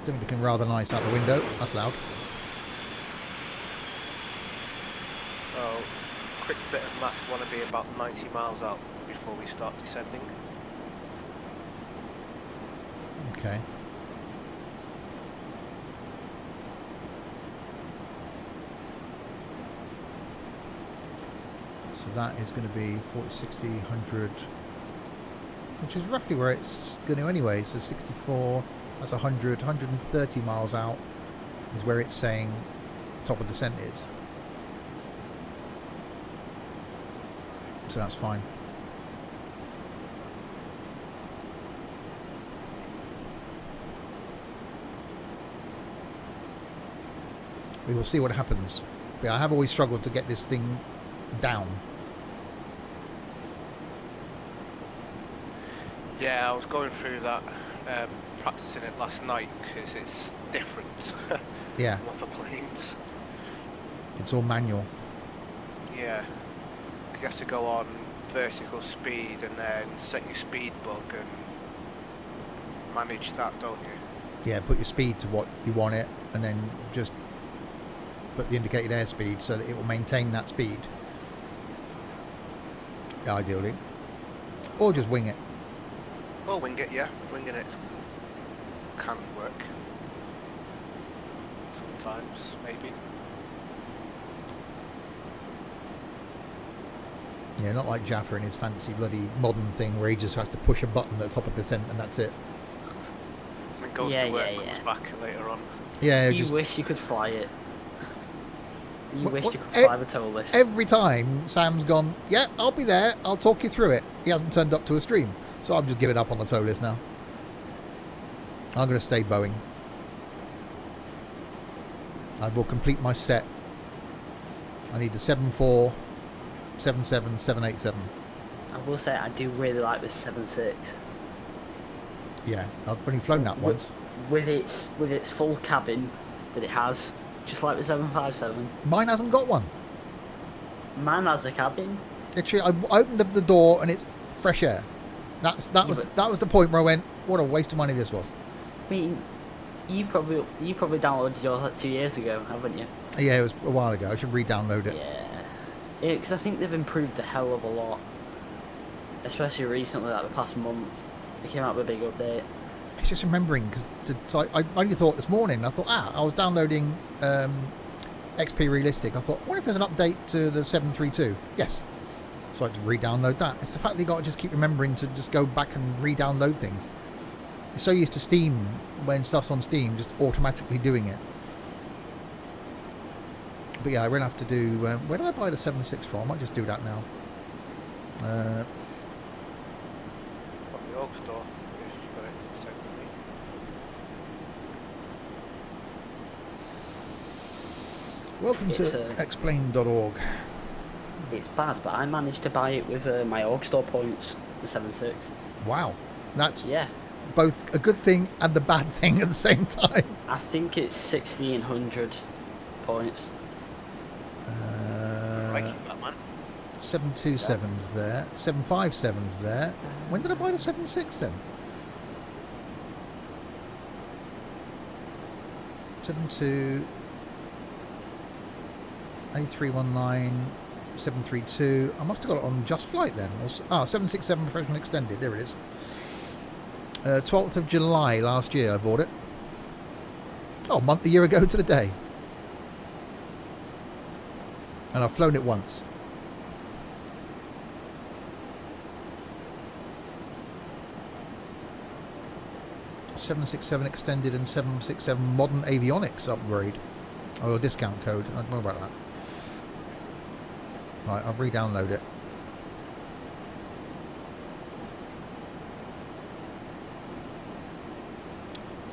It's looking rather nice out the window. That's loud. So, quick bit of math, want to be about 90 miles out before we start descending. Okay. So that is going to be 40, 60, 100, which is roughly where it's going to anyway. So 64, that's 100, 130 miles out is where it's saying top of descent is. So that's fine. We will see what happens. But I have always struggled to get this thing down. Yeah, I was going through that, practicing it last night because it's different Yeah, from other planes. it's all manual. Yeah, you have to go on vertical speed and then set your speed bug and manage that, don't you? Yeah, put your speed to what you want it, and then just put the indicated airspeed so that it will maintain that speed. Ideally. Or just wing it. Or wing it, yeah. Winging it can work. Sometimes, maybe. Yeah, not like Jaffa and his fancy bloody modern thing where he just has to push a button at the top of the descent and that's it. And it goes Yeah, to work yeah, and yeah. comes back later on. Yeah, You just wish you could fly it. You What- wish what- you could fly the tow list. every time Sam's gone, yeah, I'll be there, I'll talk you through it. He hasn't turned up to a stream. So I've just given up on the tow list now. I'm going to stay Boeing. I will complete my set. I need the 74, 77, 787. I will say I do really like this 7.6 Yeah, I've only flown that once. with its full cabin that it has, just like the 757. Mine hasn't got one. Mine has a cabin. Literally, I opened up the door and it's fresh air. That was the point where I went, what a waste of money this was. I mean, you probably downloaded yours like 2 years ago, haven't you? Yeah, it was a while ago. I should re-download it. Yeah, because I think they've improved a hell of a lot, especially recently, like the past month. They came out with a big update. It's just remembering because so I only thought this morning. I thought, I was downloading XP Realistic. I thought, what if there's an update to the 732? Yes. So I had to re-download that. It's the fact that you got to just keep remembering to just go back and re-download things. You're so used to Steam when stuff's on Steam, just automatically doing it. But yeah, I will have to do. Where did I buy the 7.6 from? I might just do that now. From the Oak store, if you've got it sent to me. Welcome It's, to explain.org. It's bad, but I managed to buy it with my Org store points, the 7.6. Wow, that's Yeah, both a good thing and the bad thing at the same time. I think it's 1,600 points. Right, that man. 727's there, 757's there. When did I buy the 7.6 then? 72, A319, 732. I must have got it on Just Flight then. 767 Professional Extended. There it is. 12th of July last year I bought it. Oh, a year ago to the day. And I've flown it once. 767 extended and 767 modern avionics upgrade. Oh, a discount code. I don't know about that. Right, I'll re-download it.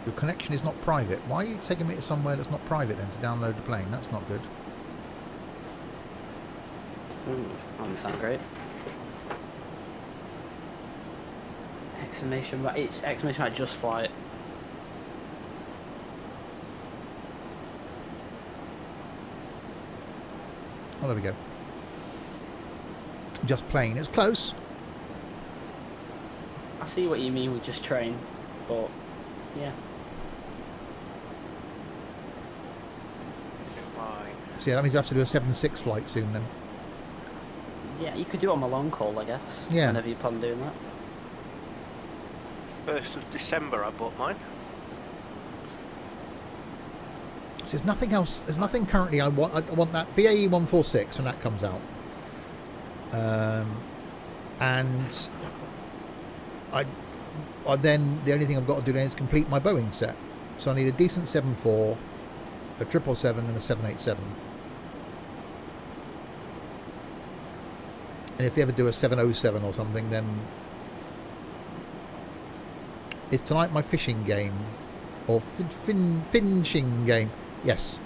Your connection is not private. Why are you taking me to somewhere that's not private then to download the plane? That's not good. Ooh, that doesn't sound great. Exclamation mark. It's exclamation mark just flight. Oh, there we go. Just plane. It's close. I see what you mean with just train, but yeah. Fine. So yeah, that means I have to do a 7-6 flight soon then. Yeah, you could do it on a long haul, I guess. Yeah. Whenever you plan on doing that. 1st of December I bought mine. So there's nothing else. There's nothing currently I want. I want that BAE 146 when that comes out. And I then the only thing I've got to do then is complete my Boeing set. So I need a decent 74, a 777, and a 787. And if they ever do a 707 or something, then is tonight my fishing game or finishing game? Yes.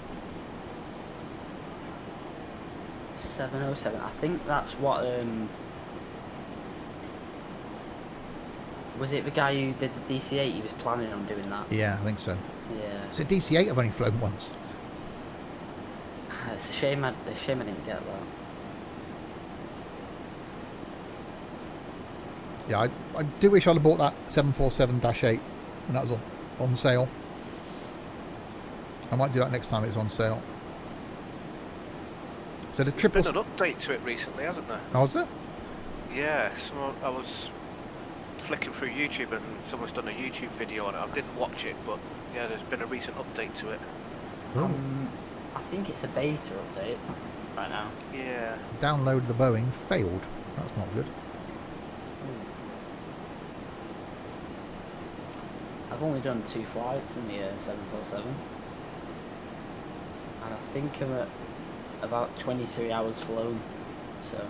707. I think that's what. Was it the guy who did the DC-8? He was planning on doing that. Yeah, I think so. Yeah. So DC-8 I've only flown once. It's a shame. I didn't get that. Yeah, I do wish I'd have bought that 747-8 when that was on sale. I might do that next time it's on sale. So the triple. There's been an update to it recently, hasn't there? Oh, was it? Yeah, I was flicking through YouTube and someone's done a YouTube video on it. I didn't watch it, but yeah, there's been a recent update to it. Oh. I think it's a beta update right now. Yeah. Download the Boeing failed. That's not good. I've only done 2 flights in the 747, and I think I'm at about 23 hours flown. So.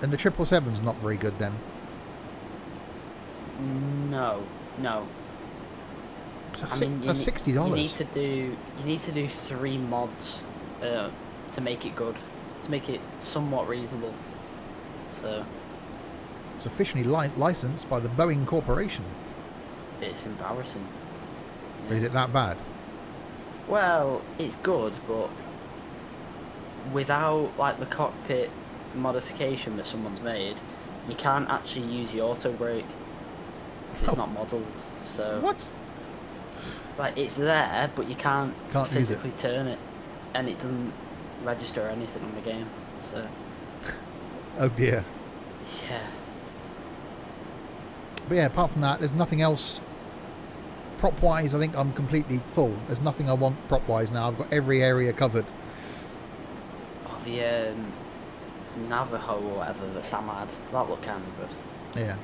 And the 777's not very good then. No. That's I mean, that's $60. You need to do 3 mods to make it good, to make it somewhat reasonable. So. It's officially licensed by the Boeing Corporation. It's embarrassing. Yeah. Is it that bad? Well, it's good, but without like the cockpit modification that someone's made, you can't actually use the auto brake. It's not modelled. So what? Like it's there, but you can't physically use it. turn it, and it doesn't register or anything on the game. So. Oh dear. Yeah. But yeah, apart from that, there's nothing else. Prop-wise, I think I'm completely full. There's nothing I want prop-wise now. I've got every area covered. Oh, the Navajo or whatever that Sam had, that looked kind of good. Yeah.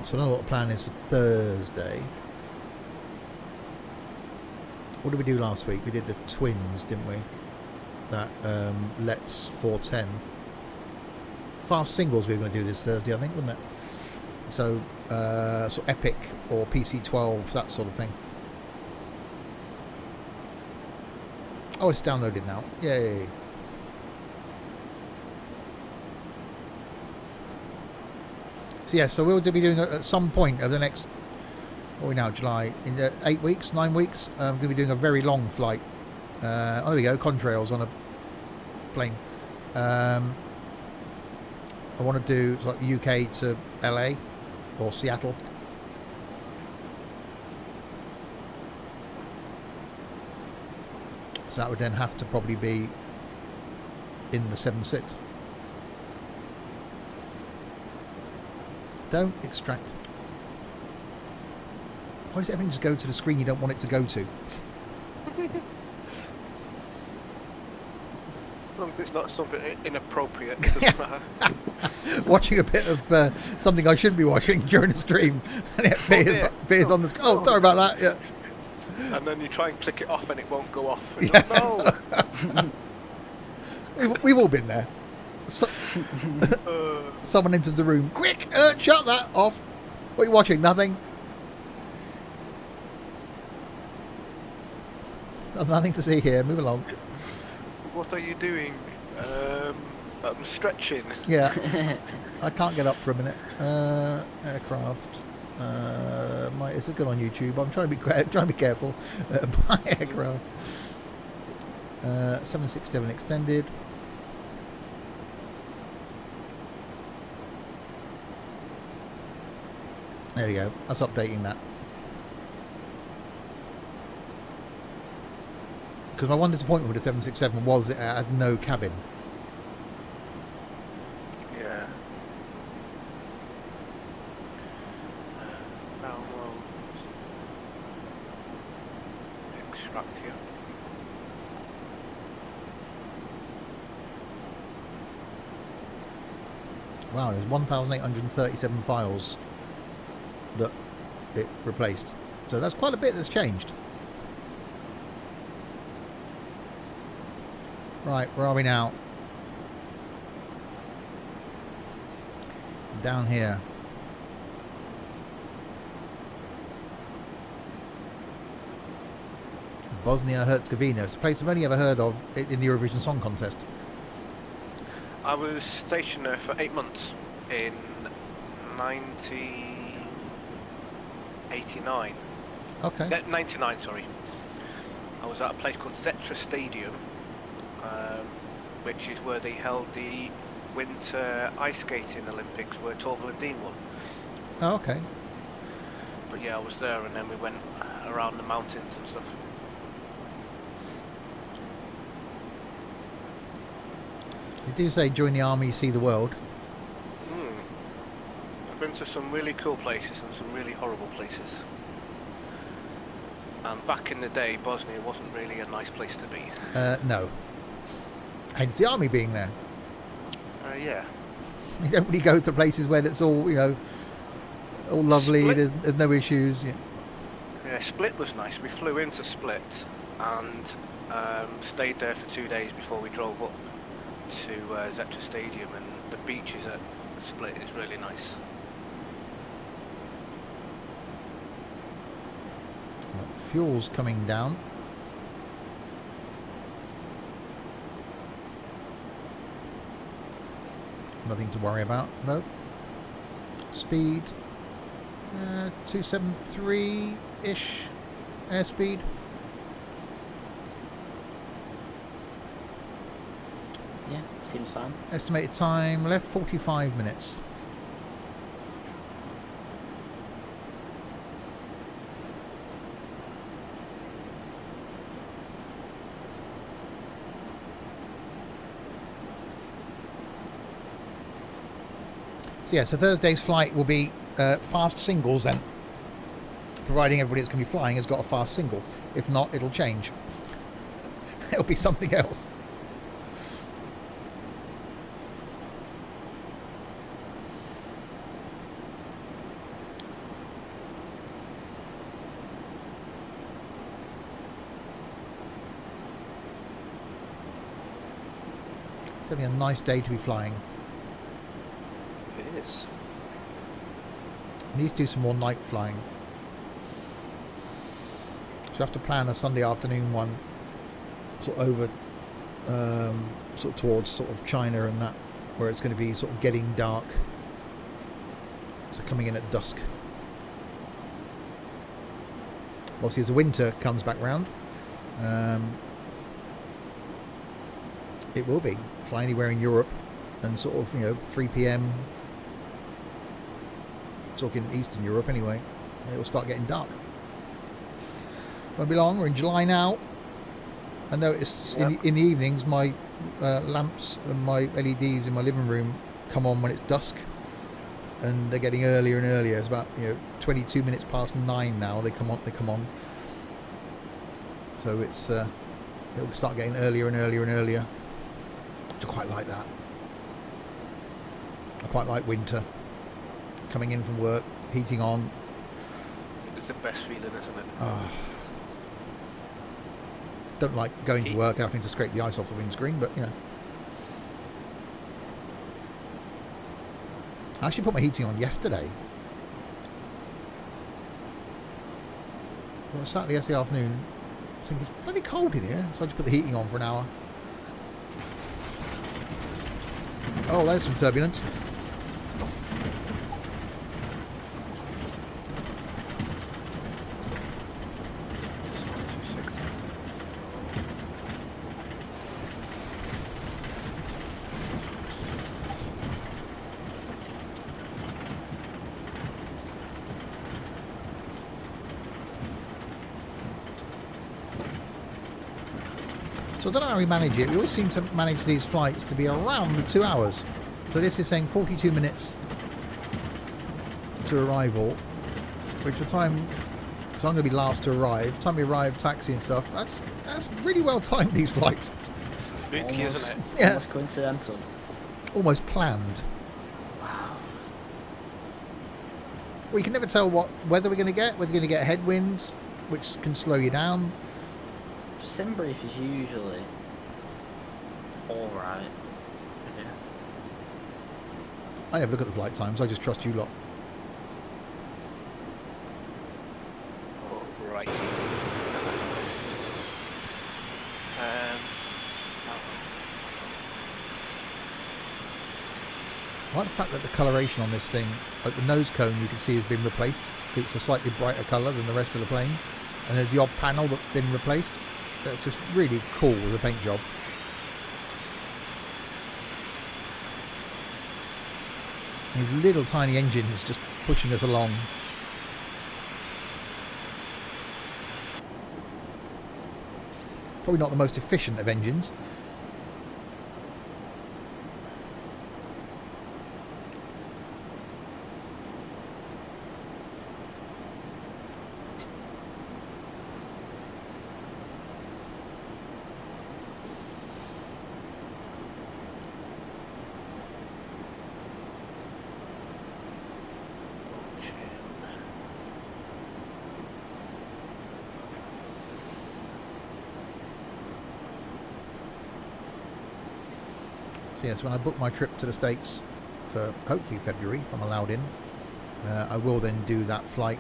So I don't know what the plan is for Thursday. What did we do last week? We did the twins, didn't we? That Let's 410. Fast singles we were going to do this Thursday, I think, wasn't it? So, sort of Epic or PC12, that sort of thing. Oh, it's downloaded now. Yay. So yeah, so we'll be doing at some point over the next, what are we now, July, in 8 weeks, 9 weeks, I'm going to be doing a very long flight. Oh, there we go, contrails on a plane. I want to do like UK to LA or Seattle. So that would then have to probably be in the 7.6. Don't extract. Why does everything just go to the screen you don't want it to go to? As long as it's not something inappropriate, it doesn't matter. Watching a bit of something I shouldn't be watching during the stream, and it appears on the screen. Oh, sorry about that. Yeah. And then you try and click it off and it won't go off. And Yeah. no! We've all been there. Someone enters the room. Quick, shut that off. What are you watching? Nothing. There's nothing to see here. Move along. What are you doing? I'm stretching. Yeah. I can't get up for a minute. Aircraft. It's good on YouTube. I'm trying to be careful. My aircraft. 767 extended. There you go. That's updating that. Because my one disappointment with the 767 was it had no cabin. Yeah. Download. Extract here. Wow, there's 1,837 files that it replaced. So that's quite a bit that's changed. Right, where are we now? Down here. Bosnia-Herzegovina. It's a place I've only ever heard of in the Eurovision Song Contest. I was stationed there for 8 months in 1989. Okay. 99, sorry. I was at a place called Zetra Stadium, which is where they held the Winter Ice Skating Olympics where Torvill and Dean won. Oh, okay. But yeah, I was there and then we went around the mountains and stuff. They do say join the army, see the world. I've been to some really cool places and some really horrible places. And back in the day, Bosnia wasn't really a nice place to be. No. Hence the army being there. Yeah. You don't really go to places where it's all, all lovely. Split. There's no issues. Yeah. Yeah, Split was nice. We flew into Split and stayed there for 2 days before we drove up to Zetra Stadium, and the beaches at Split is really nice. Fuel's coming down. Nothing to worry about, though. Speed 273-ish airspeed. Yeah, seems fine. Estimated time left 45 minutes. So yeah, so Thursday's flight will be fast singles then, providing everybody that's going to be flying has got a fast single. If not, it'll change. It'll be something else. It's going to be a nice day to be flying. It is. Needs to do some more night flying. So I have to plan a Sunday afternoon one, sort of over, sort of towards sort of China and that, where it's going to be sort of getting dark. So coming in at dusk. Obviously, as the winter comes back round, it will be fly anywhere in Europe, and sort of 3 p.m. Talking Eastern Europe anyway, it will start getting dark. Won't be long. We're in July now. I notice in the evenings my lamps and my LEDs in my living room come on when it's dusk, and they're getting earlier and earlier. It's about 22 minutes past 9 now. They come on. So it's it'll start getting earlier and earlier and earlier. I quite like that. I quite like winter. Coming in from work, heating on. It's the best feeling, isn't it? Oh. Don't like going to work having to scrape the ice off the windscreen, but you know. I actually put my heating on yesterday. Well, Saturday, yesterday afternoon. I think it's bloody cold in here, so I just put the heating on for an hour. Oh, there's some turbulence. So I don't know how we manage it. We always seem to manage these flights to be around the 2 hours. So this is saying 42 minutes to arrival, which for time, so I'm going to be last to arrive. Time we arrive, taxi and stuff. That's really well timed, these flights. Spooky, isn't it? Yeah. Almost coincidental. Almost planned. Wow. Well, you can never tell what weather we're going to get. Whether we're going to get headwinds, which can slow you down. Sim brief is usually alright, I guess. I never look at the flight times. I just trust you lot. Oh, right. I like the fact that the coloration on this thing, like the nose cone you can see has been replaced. It's a slightly brighter colour than the rest of the plane. And there's the odd panel that's been replaced. It's just really cool with a paint job. These little tiny engines just pushing us along. Probably not the most efficient of engines. So yes, when I book my trip to the States for hopefully February, if I'm allowed in, I will then do that flight.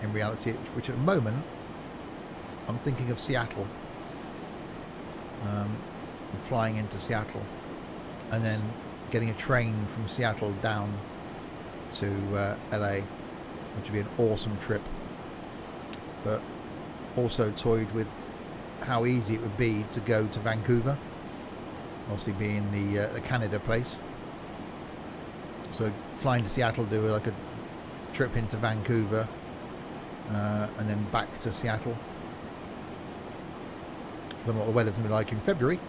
In reality, which at the moment, I'm thinking of Seattle. I'm flying into Seattle, and then getting a train from Seattle down to LA, which would be an awesome trip. But also toyed with how easy it would be to go to Vancouver, obviously being the Canada place. So flying to Seattle, do like a trip into Vancouver, and then back to Seattle. I don't know what the weather's going to be like in February,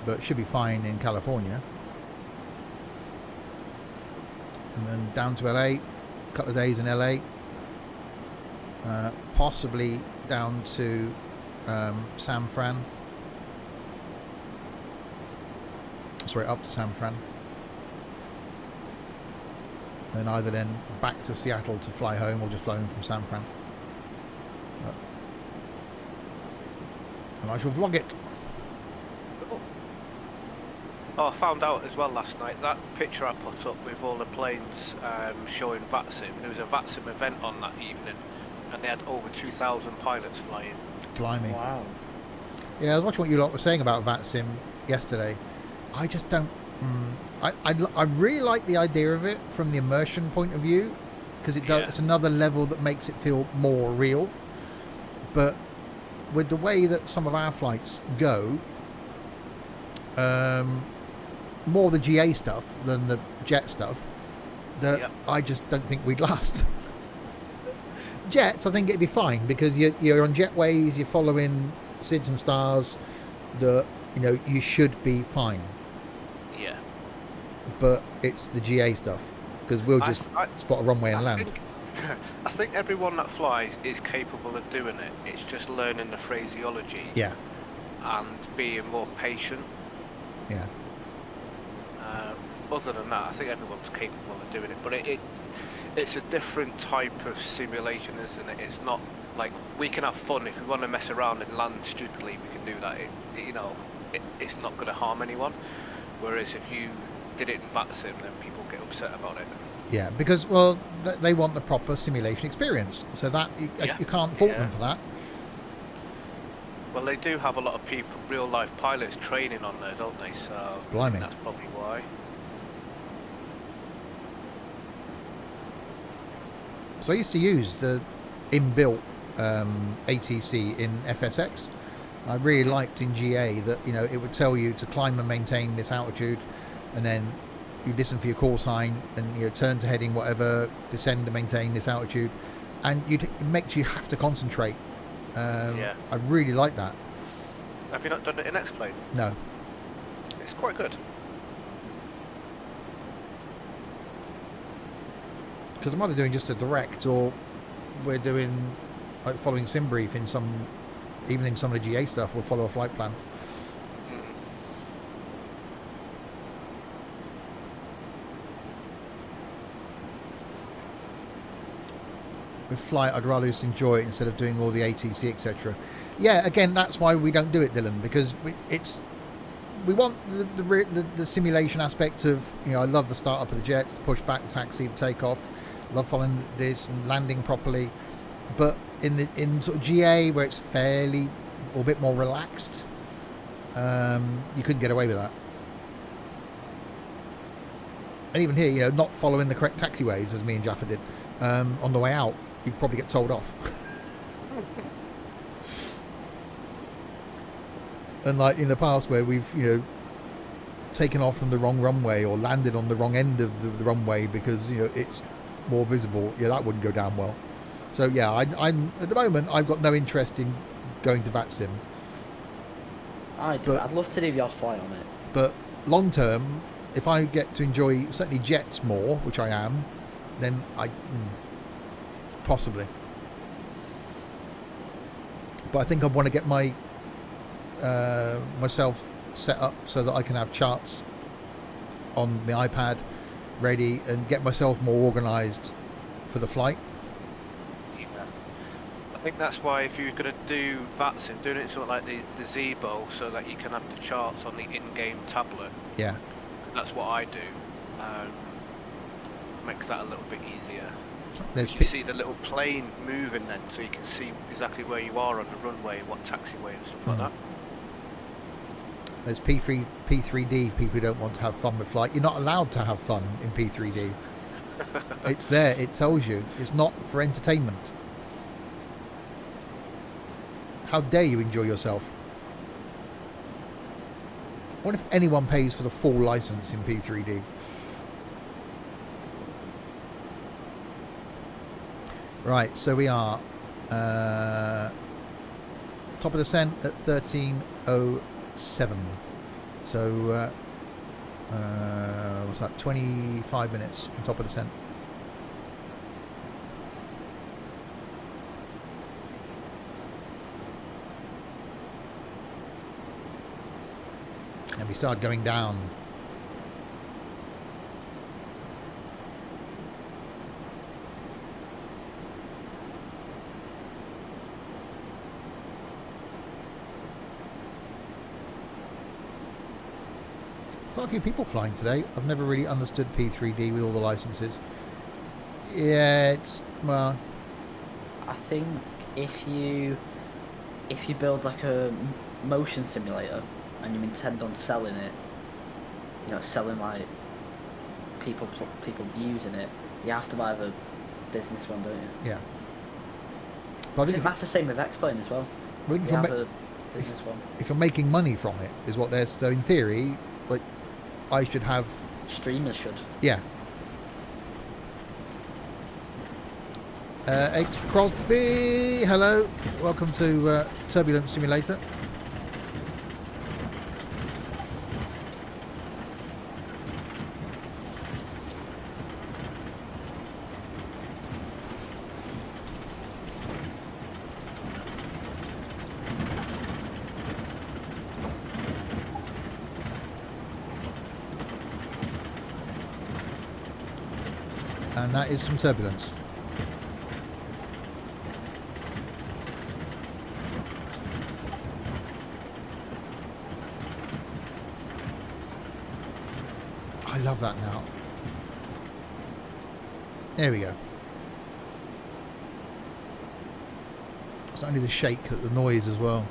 but it should be fine in California. And then down to LA, a couple of days in LA, possibly down to San Fran. Sorry, up to San Fran. And either then back to Seattle to fly home, or just fly home from San Fran. And I shall vlog it. Oh, I found out as well last night, that picture I put up with all the planes showing VATSIM, there was a VATSIM event on that evening, and they had over 2,000 pilots flying. Blimey. Wow. Yeah, I was watching what you lot were saying about VATSIM yesterday. I just don't... I really like the idea of it from the immersion point of view, because it does. Yeah. It's another level that makes it feel more real. But with the way that some of our flights go, more the GA stuff than the jet stuff, that Yep. I just don't think we'd last. Jets, I think it'd be fine, because you're on jetways, you're following SIDS and stars, that you should be fine. Yeah. But it's the GA stuff, because we'll just spot a runway and land. I think everyone that flies is capable of doing it. It's just learning the phraseology. Yeah. and being more patient. Yeah. Other than that, I think everyone's capable of doing it, but it's a different type of simulation, isn't it? It's not like we can have fun if we want to mess around and land stupidly. We can do that. It's not going to harm anyone. Whereas if you did it in VATSIM, then people get upset about it. Yeah, because they want the proper simulation experience, so that you can't fault them for that. Well, they do have a lot of people, real life pilots training on there, don't they? So I think that's probably why. So I used to use the inbuilt ATC in FSX. I really liked in GA that it would tell you to climb and maintain this altitude, and then you listen for your call sign and turn to heading whatever, descend to maintain this altitude, and it makes you have to concentrate. I really like that. Have you not done it in X-Plane? No. It's quite good. Because I'm either doing just a direct, or we're doing like following sim brief in some, even in some of the GA stuff, we'll follow a flight plan. With flight, I'd rather just enjoy it instead of doing all the ATC, etc. Yeah, again, that's why we don't do it, Dylan, because we want the simulation aspect of, I love the start up of the jets, the push back, the taxi, the takeoff, love following this and landing properly. But in sort of GA, where it's fairly or a bit more relaxed, you couldn't get away with that. And even here, not following the correct taxiways as me and Jaffa did on the way out, you'd probably get told off. And like in the past where we've taken off from the wrong runway or landed on the wrong end of the runway because it's more visible, that wouldn't go down well. So yeah, I'm at the moment I've got no interest in going to VATSIM. I'd love to do the odd flight on it. But long term, if I get to enjoy certainly jets more, which I am, then possibly. But I think I want to get myself set up so that I can have charts on my iPad ready and get myself more organised for the flight. Yeah. I think that's why if you're going to do VATSIM, doing it in something like the Zebo so that you can have the charts on the in-game tablet. Yeah. That's what I do. Makes that a little bit easier. You see the little plane moving then, so you can see exactly where you are on the runway, what taxiway and stuff like that. There's P3D for people who don't want to have fun with flight. You're not allowed to have fun in P3D. It's there, it tells you. It's not for entertainment. How dare you enjoy yourself? What if anyone pays for the full license in P3D? Right, so we are top of the descent at 13:07. So what's that? 25 minutes from top of descent. And we start going down. Quite a few people flying today. I've never really understood P3D with all the licenses. Yeah, well, I think if you build like a motion simulator and you intend on selling it, selling like people using it, you have to buy the business one, don't you? Yeah. But I think that's the same with X-Plane as well. Well, you have a business one. If you're making money from it, is what they're so in theory, like I should have. Streamers should. Yeah. H. Crosby, hello. Welcome to Turbulence Simulator. And that is some turbulence. I love that now. There we go. It's not only the shake, but the noise as well.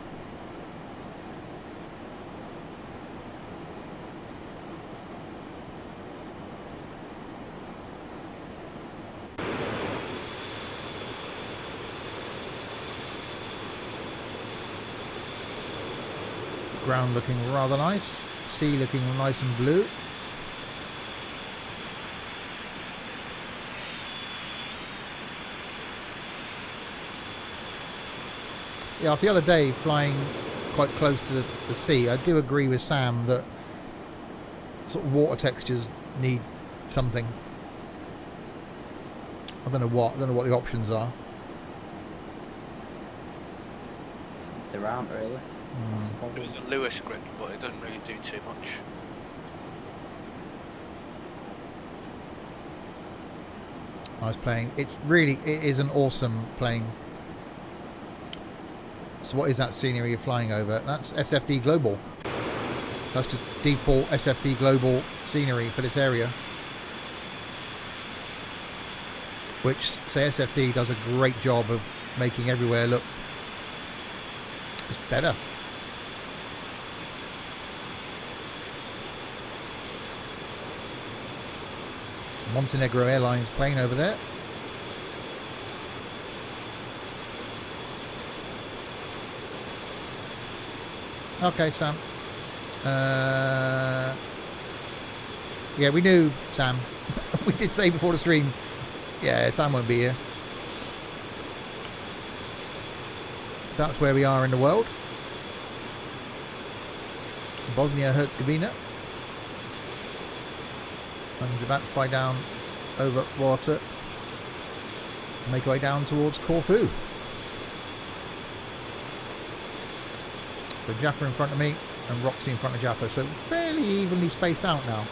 Ground looking rather nice. Sea looking nice and blue. Yeah, after the other day flying quite close to the sea, I do agree with Sam that sort of water textures need something. I don't know what the options are. There aren't really. It was a Lewis script, but it doesn't really do too much. I was playing. It is an awesome plane. So what is that scenery you're flying over? That's SFD Global. That's just default SFD Global scenery for this area. Which, say, SFD does a great job of making everywhere look just better. Montenegro Airlines plane over there. Okay, Sam. Yeah, we knew, Sam. We did say before the stream. Yeah, Sam won't be here. So that's where we are in the world. Bosnia-Herzegovina. And about to fly down over water to make our way down towards Corfu. So Jaffa in front of me and Roxy in front of Jaffa. So fairly evenly spaced out now.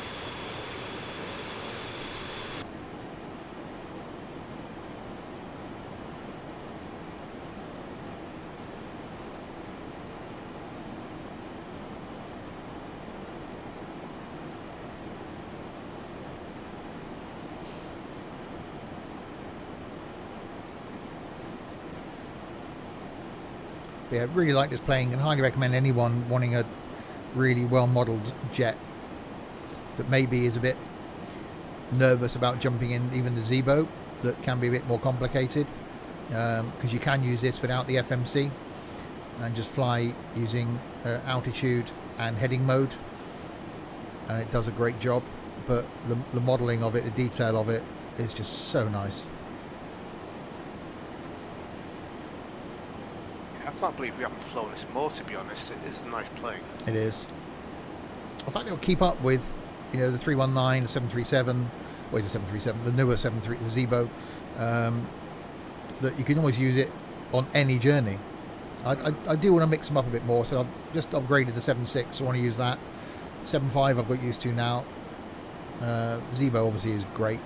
Yeah, really like this plane and highly recommend anyone wanting a really well modelled jet that maybe is a bit nervous about jumping in even the Zebo, that can be a bit more complicated, because you can use this without the FMC and just fly using altitude and heading mode, and it does a great job. But the modelling of it, the detail of it is just so nice. I can't believe we haven't flown this more, to be honest. It is a nice plane. It is. In fact, it'll keep up with, you know, the 319, the 737, or is it 737, the newer 73, the Zebo, that you can always use it on any journey. I do want to mix them up a bit more, so I've just upgraded the 7.6. I want to use that. 7.5 I've got used to now. Zebo obviously is great.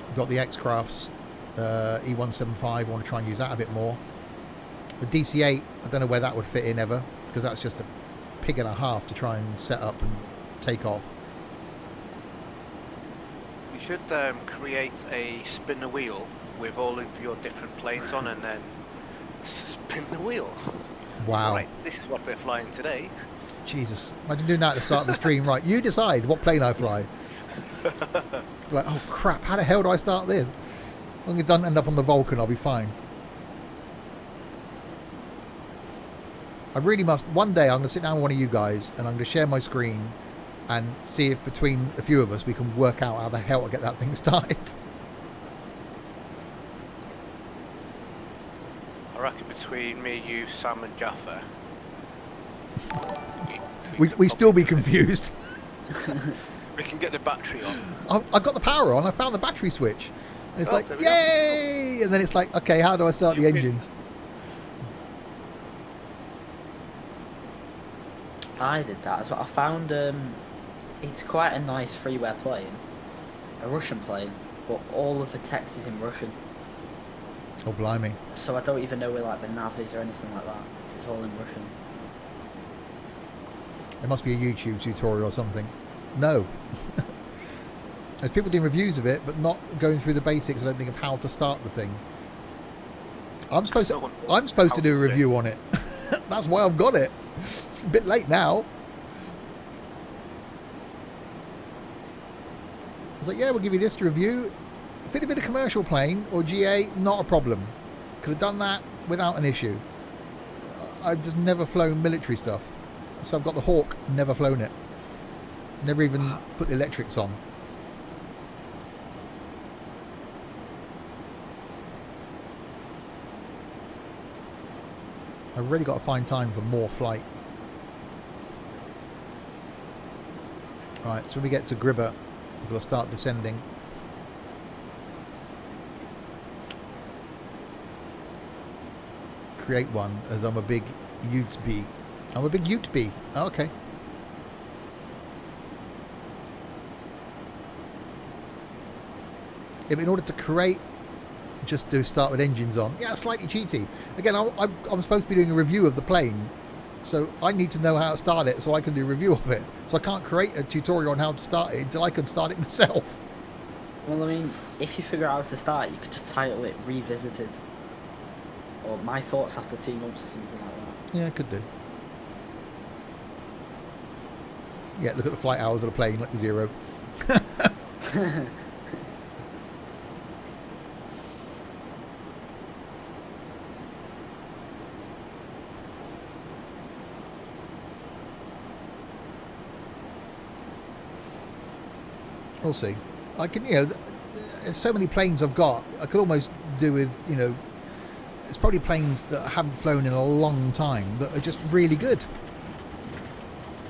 I've got the X-Crafts E175. I want to try and use that a bit more. The DC-8, I don't know where that would fit in ever, because that's just a pig and a half to try and set up and take off. You should create a spin the wheel with all of your different planes on, and then spin the wheel. Wow. Right, this is what we're flying today. Jesus. Imagine doing that at the start of the stream. Right, you decide what plane I fly. Like, oh crap, how the hell do I start this? As long as it doesn't end up on the Vulcan, I'll be fine. I really must. One day I'm going to sit down with one of you guys and I'm going to share my screen and see if between a few of us we can work out how the hell to get that thing started. I reckon between me, you, Sam and Jaffa. We still be confused. We can get the battery on. I got the power on. I found the battery switch. And it's like, there we yay! And then it's like, okay, how do I start the engines? I did that as well. I found it's quite a nice freeware plane. a Russian plane, but all of the text is in Russian. Oh, blimey. So I don't even know where like the nav is or anything like that. It's all in Russian. There must be a YouTube tutorial or something. No. There's people doing reviews of it, but not going through the basics, I don't think, of how to start the thing. I'm supposed to do a review on it. That's why I've got it. A bit late now. I was like, yeah, we'll give you this to review. If it had been a commercial plane or GA, not a problem. Could have done that without an issue. I've just never flown military stuff. So I've got the Hawk, never flown it. Never even put the electrics on. I've really got to find time for more flight. Right, so when we get to Gribber, we'll start descending. Create one, as I'm a big Ute bee. I'm a big Ute bee. Oh, okay. Yeah, but in order to create, just to start with engines on. Yeah, slightly cheaty. Again, I'm supposed to be doing a review of the plane, so I need to know how to start it so I can do a review of it. So I can't create a tutorial on how to start it until I can start it myself. Well, I mean, if you figure out how to start, you could just title it Revisited. Or My Thoughts After 2 months or something like that. Yeah, I could do. Yeah, look at the flight hours of the plane, like 0. We'll see. I can, there's so many planes I've got. I could almost do with, it's probably planes that I haven't flown in a long time that are just really good.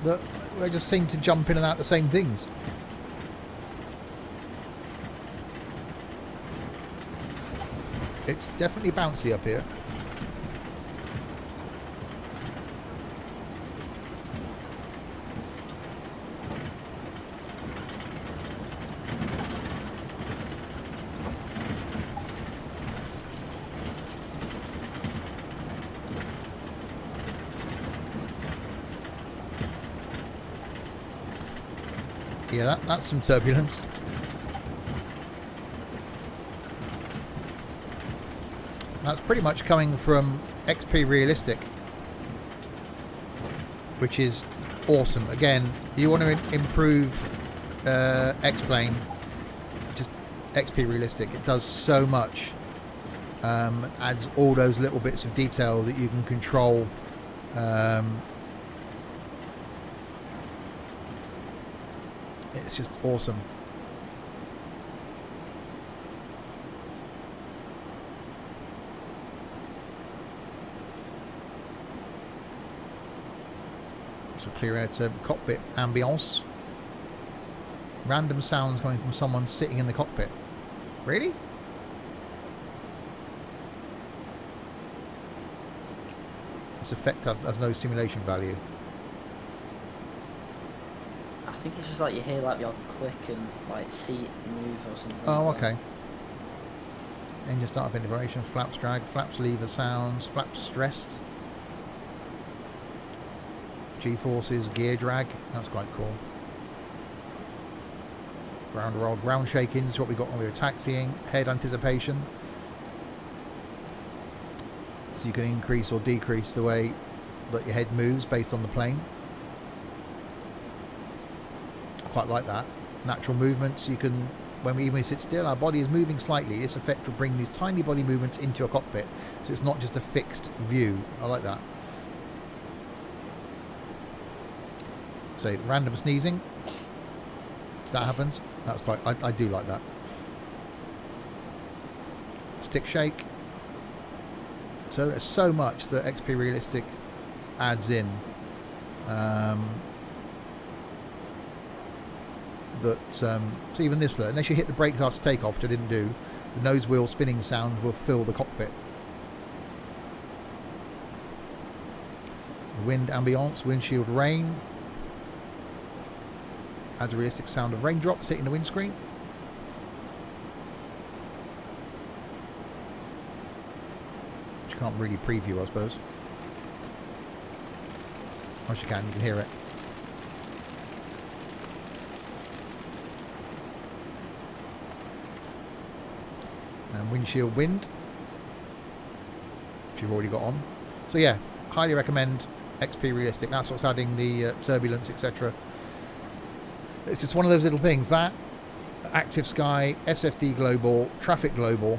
That I just seem to jump in and out the same things. It's definitely bouncy up here. Yeah, that's some turbulence. That's pretty much coming from XP Realistic, which is awesome. Again, you want to improve X-Plane, just XP Realistic. It does so much. Adds all those little bits of detail that you can control. It's just awesome. So clear out to cockpit ambience. Random sounds coming from someone sitting in the cockpit. Really? This effect has no simulation value. I think it's just like you hear like the odd click and like seat move or something. Oh, like okay. That. Engine startup integration, flaps drag, flaps lever sounds, flaps stressed. G-forces, gear drag, that's quite cool. Ground roll, ground shakings is what we got when we were taxiing. Head anticipation. So you can increase or decrease the way that your head moves based on the plane. Quite like that. Natural movements, you can, when we sit still, our body is moving slightly. This effect will bring these tiny body movements into a cockpit, so it's not just a fixed view. I like that. So random sneezing, so that happens. That's quite, I do like that. Stick shake. So there's so much that XP Realistic adds in. So even this, unless you hit the brakes after takeoff, which I didn't do, the nose wheel spinning sound will fill the cockpit. Wind ambience, windshield rain. Adds a realistic sound of raindrops hitting the windscreen. you can't really preview, I suppose. Once you can hear it. And windshield wind, which you've already got on. So yeah, highly recommend XP Realistic. That's what's adding the turbulence, etc. It's just one of those little things. That, Active Sky, SFD Global, Traffic Global,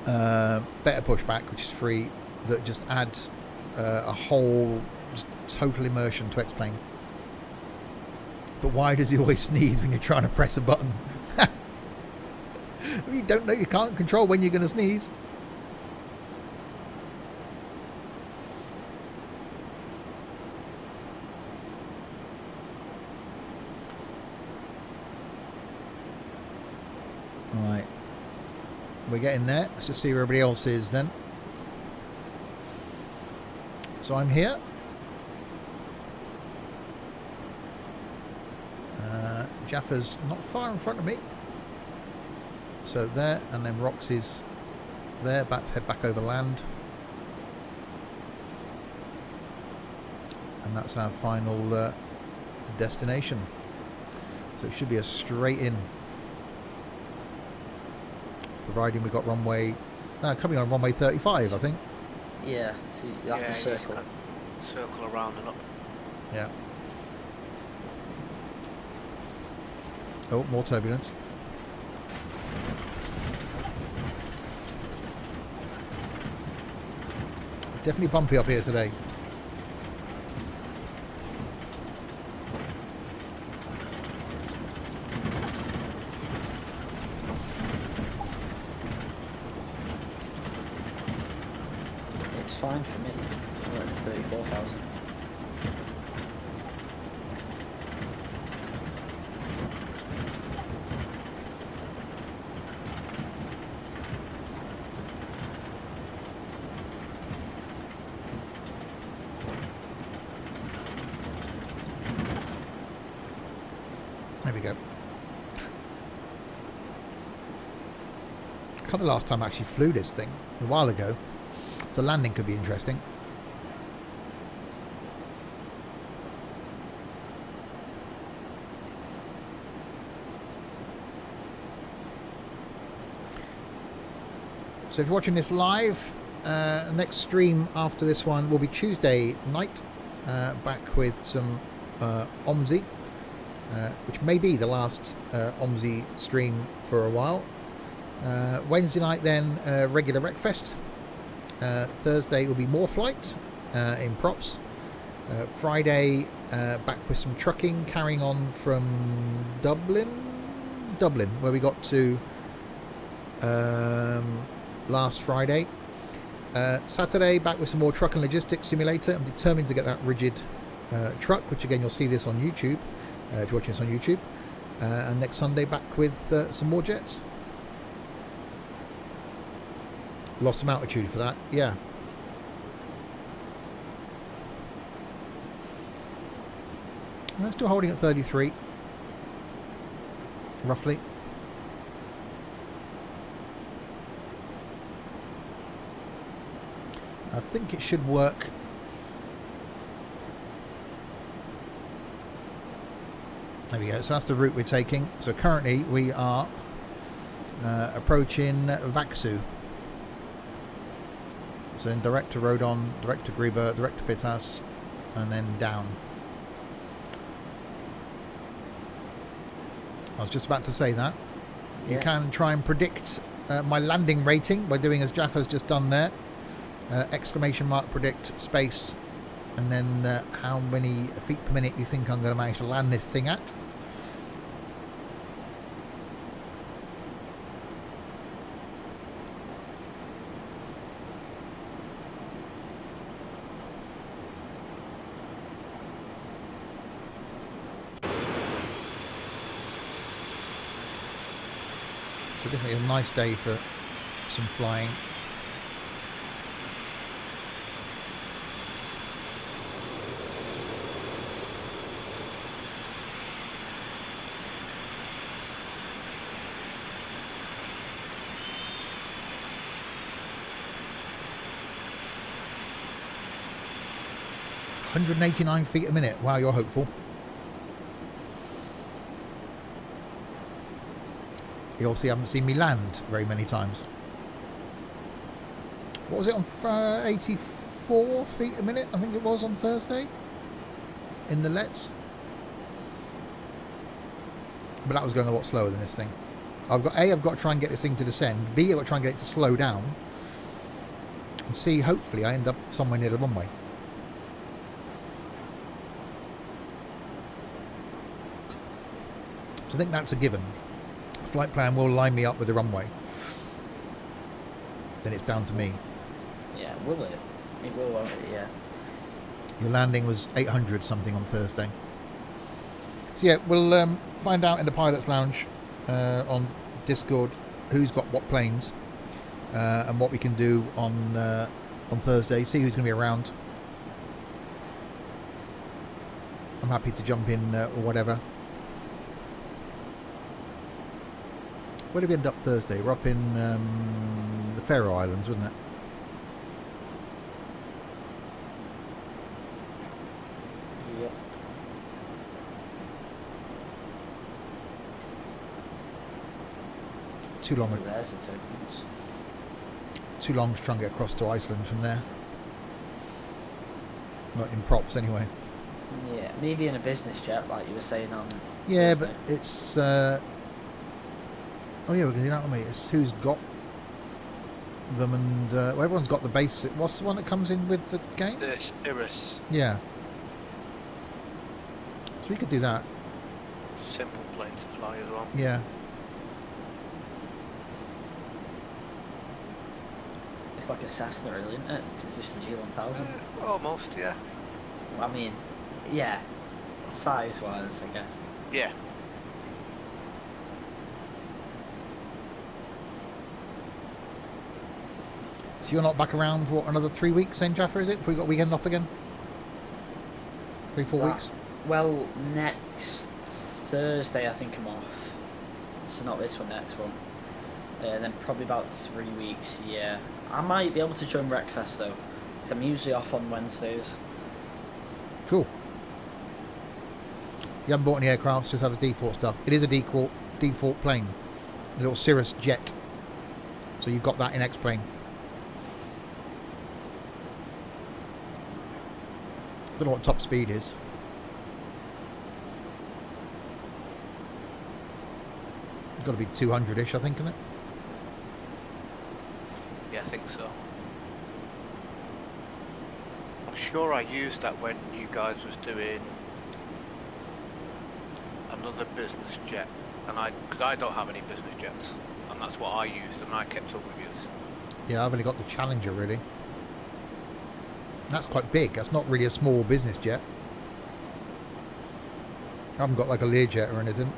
Better Pushback, which is free, that just add a whole just total immersion to X-Plane. But why does he always sneeze when you're trying to press a button? You don't know, you can't control when you're going to sneeze. Right, we're getting there. Let's just see where everybody else is then. So I'm here. Jaffa's not far in front of me. So there, and then Roxy's there. Head back over land. And that's our final destination. So it should be a straight in. Providing we got runway... No, coming on runway 35, I think. Yeah, see, that's a circle. Circle around and up. Yeah. Oh, more turbulence. Definitely bumpy up here today. It's fine for me. We're at 34,000. There we go. I can't remember the last time I actually flew this thing. A while ago. So landing could be interesting. So if you're watching this live, next stream after this one will be Tuesday night. Back with some OMSI. Which may be the last OMSI stream for a while. Wednesday night then regular Wreckfest. Thursday will be more flight in props. Friday back with some trucking, carrying on from Dublin, where we got to last Friday. Saturday back with some more truck and logistics simulator. I'm determined to get that rigid truck, which again you'll see this on YouTube if you're watching this on YouTube. And next Sunday back with some more jets. Lost some altitude for that, yeah. We're still holding at 33, roughly. I think it should work. There we go, so that's the route we're taking. So currently we are approaching Vaxu. So then direct to Rodon, direct to Gruber, direct to Pitas, and then down. I was just about to say that. You can try and predict my landing rating by doing as Jaffa's just done there. Exclamation mark predict space, and then how many feet per minute you think I'm going to manage to land this thing at. So definitely a nice day for some flying. 189 feet a minute. Wow, you're hopeful. You obviously haven't seen me land very many times. What was it on 84 feet a minute? I think it was on Thursday in the lets. But that was going a lot slower than this thing. I've got to try and get this thing to descend. B, I've got to try and get it to slow down. And C, hopefully I end up somewhere near the runway. So I think that's a given. Flight plan will line me up with the runway. Then it's down to me. Yeah, will it? It will, won't it? Yeah. Your landing was 800 something on Thursday. So yeah, we'll find out in the pilot's lounge on Discord who's got what planes and what we can do on Thursday. See who's going to be around. I'm happy to jump in or whatever. Where did we end up Thursday? We're up in the Faroe Islands, wasn't it? Yep. Too long. There's the tokens. Too long to try and get across to Iceland from there. Not in props anyway. Yeah, maybe in a business jet, like you were saying on. Yeah, Thursday. but it's. Oh yeah, we're going to do that on me. It's who's got them, and well, everyone's got the basic. What's the one that comes in with the game? The Cirrus. Yeah. So we could do that. Simple plane to fly as well. Yeah. It's like a Cessna, really, isn't it? It's just a G1000. Almost, yeah. I mean, yeah, size-wise, I guess. Yeah. So you're not back around for what, another 3 weeks then, Jaffa, is it? If we got weekend off again? 3-4 weeks? Well, next Thursday I think I'm off. So not this one, next one. Then probably about 3 weeks, yeah. I might be able to join Wreckfest though, because I'm usually off on Wednesdays. Cool. You haven't bought any aircraft, just have the default stuff. It is a default plane. A little Cirrus jet. So you've got that in X-plane. Don't know what top speed is. It's got to be 200-ish, I think, isn't it? Yeah, I think so. I'm sure I used that when you guys was doing another business jet, and because I don't have any business jets, and that's what I used, and I kept up with you. Yeah, I've only got the Challenger, really. That's quite big. That's not really a small business jet. I haven't got like a Learjet or anything.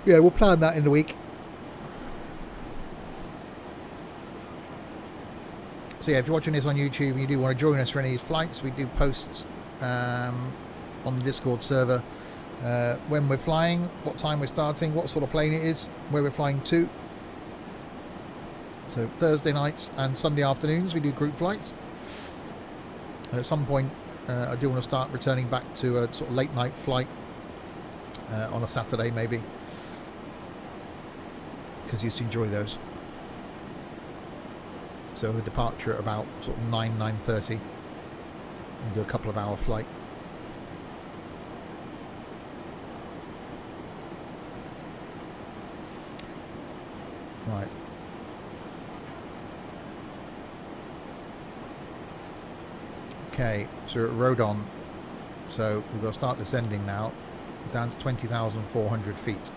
Yeah, we'll plan that in the week. So yeah, if you're watching this on YouTube and you do want to join us for any of these flights, we do posts on the Discord server when we're flying, what time we're starting, what sort of plane it is, where we're flying to. So Thursday nights and Sunday afternoons we do group flights. And at some point I do want to start returning back to a sort of late night flight on a Saturday maybe, because I used to enjoy those. So the departure at about sort of 9:30 and do a couple of hour flight. Right. Okay, so we're at Rodon, so we've got to start descending now, down to 20,400 feet.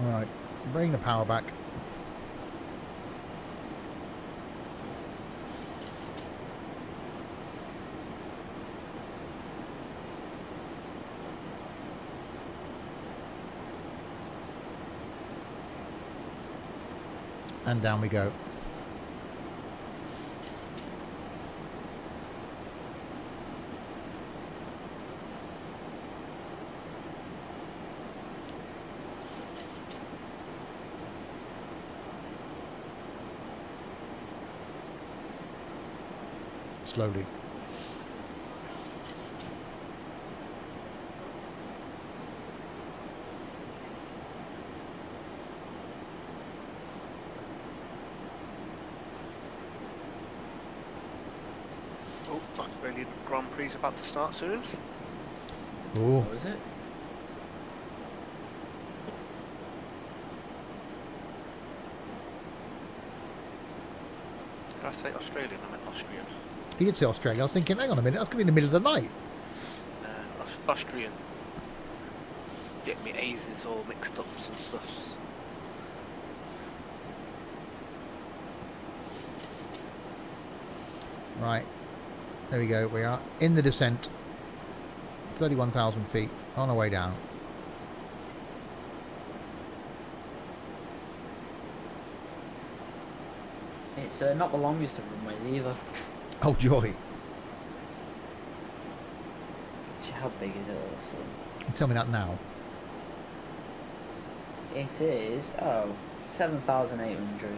Right, bring the power back. And down we go. Slowly. Oh, Australian Grand Prix is about to start soon. Oh, What was it? Did I say Australian? I meant Austrian. he did say Australia. I was thinking, hang on a minute, that's going to be in the middle of the night. Austrian. Get me A's all mixed up and stuffs. Right, there we go. We are in the descent. 31,000 feet on our way down. It's not the longest of runways either. Oh, joy. Actually, how big is it also? You tell me that now. It is, 7,800.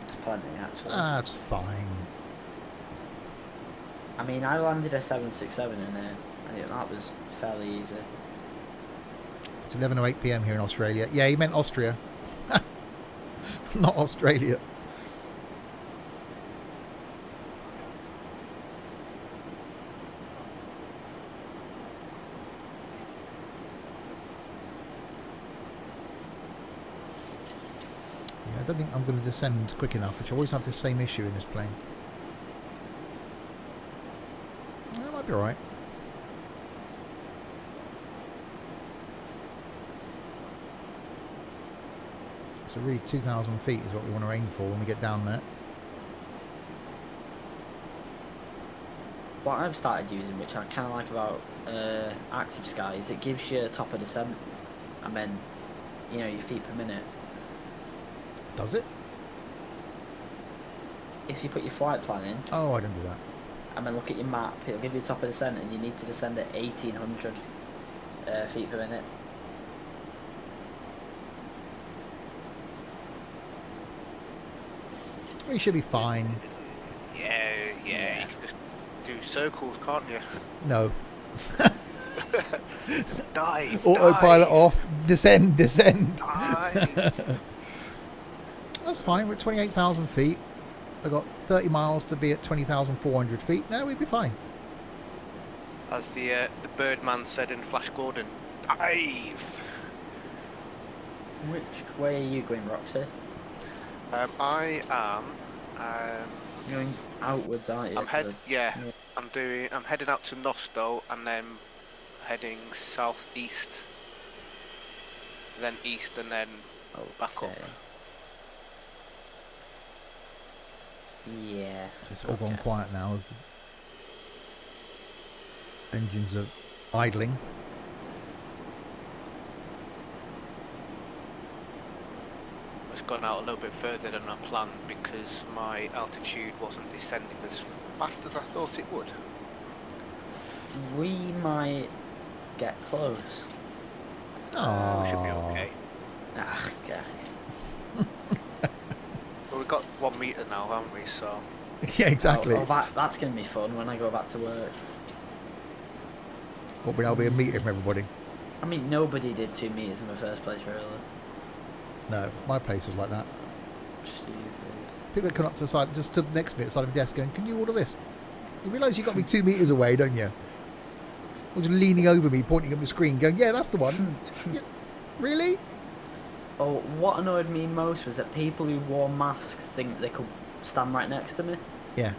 It's plenty, actually. That's fine. I mean, I landed a 767 in there. That was fairly easy. It's 11:08 p.m. here in Australia. Yeah, he meant Austria. Not Australia. Yeah, I don't think I'm going to descend quick enough, which I always have the same issue in this plane. That might be alright. So really 2,000 feet is what we want to aim for when we get down there. What I've started using, which I kind of like about Active Sky, is it gives you top of descent, and then, you know, your feet per minute. Does it? If you put your flight plan in, Oh, I don't do that. and then look at your map, it'll give you top of descent, and you need to descend at 1,800 feet per minute. We should be fine. Yeah, you can just do circles, can't you? No. Dive, Autopilot dive, off. Descend, descend. dive. That's fine. We're at 28,000 feet. I've got 30 miles to be at 20,400 feet. No, we'd be fine. As the Birdman said in Flash Gordon, dive. Which way are you going, Roxy? I am. You're going outwards, aren't you? I'm heading out to Nosto and then heading southeast, then east, and then back up. Yeah. It's all gone quiet now as the engines are idling. It's gone out a little bit further than I planned because my altitude wasn't descending as fast as I thought it would. We might get close. Oh, We should be okay. Ah, okay. Well, we've got 1 metre now, haven't we? So yeah, exactly. Oh, that's going to be fun when I go back to work. What will be a meeting from everybody? I mean, nobody did 2 meters in the first place, really. No, my place was like that. Stupid. People that come up to the side, just stood next to me at the side of the desk going, can you order this? You realise you've got to be 2 metres away, don't you? Or just leaning over me, pointing at the screen, going, yeah, that's the one. Yeah, really? Oh, what annoyed me most was that people who wore masks think they could stand right next to me. Yeah.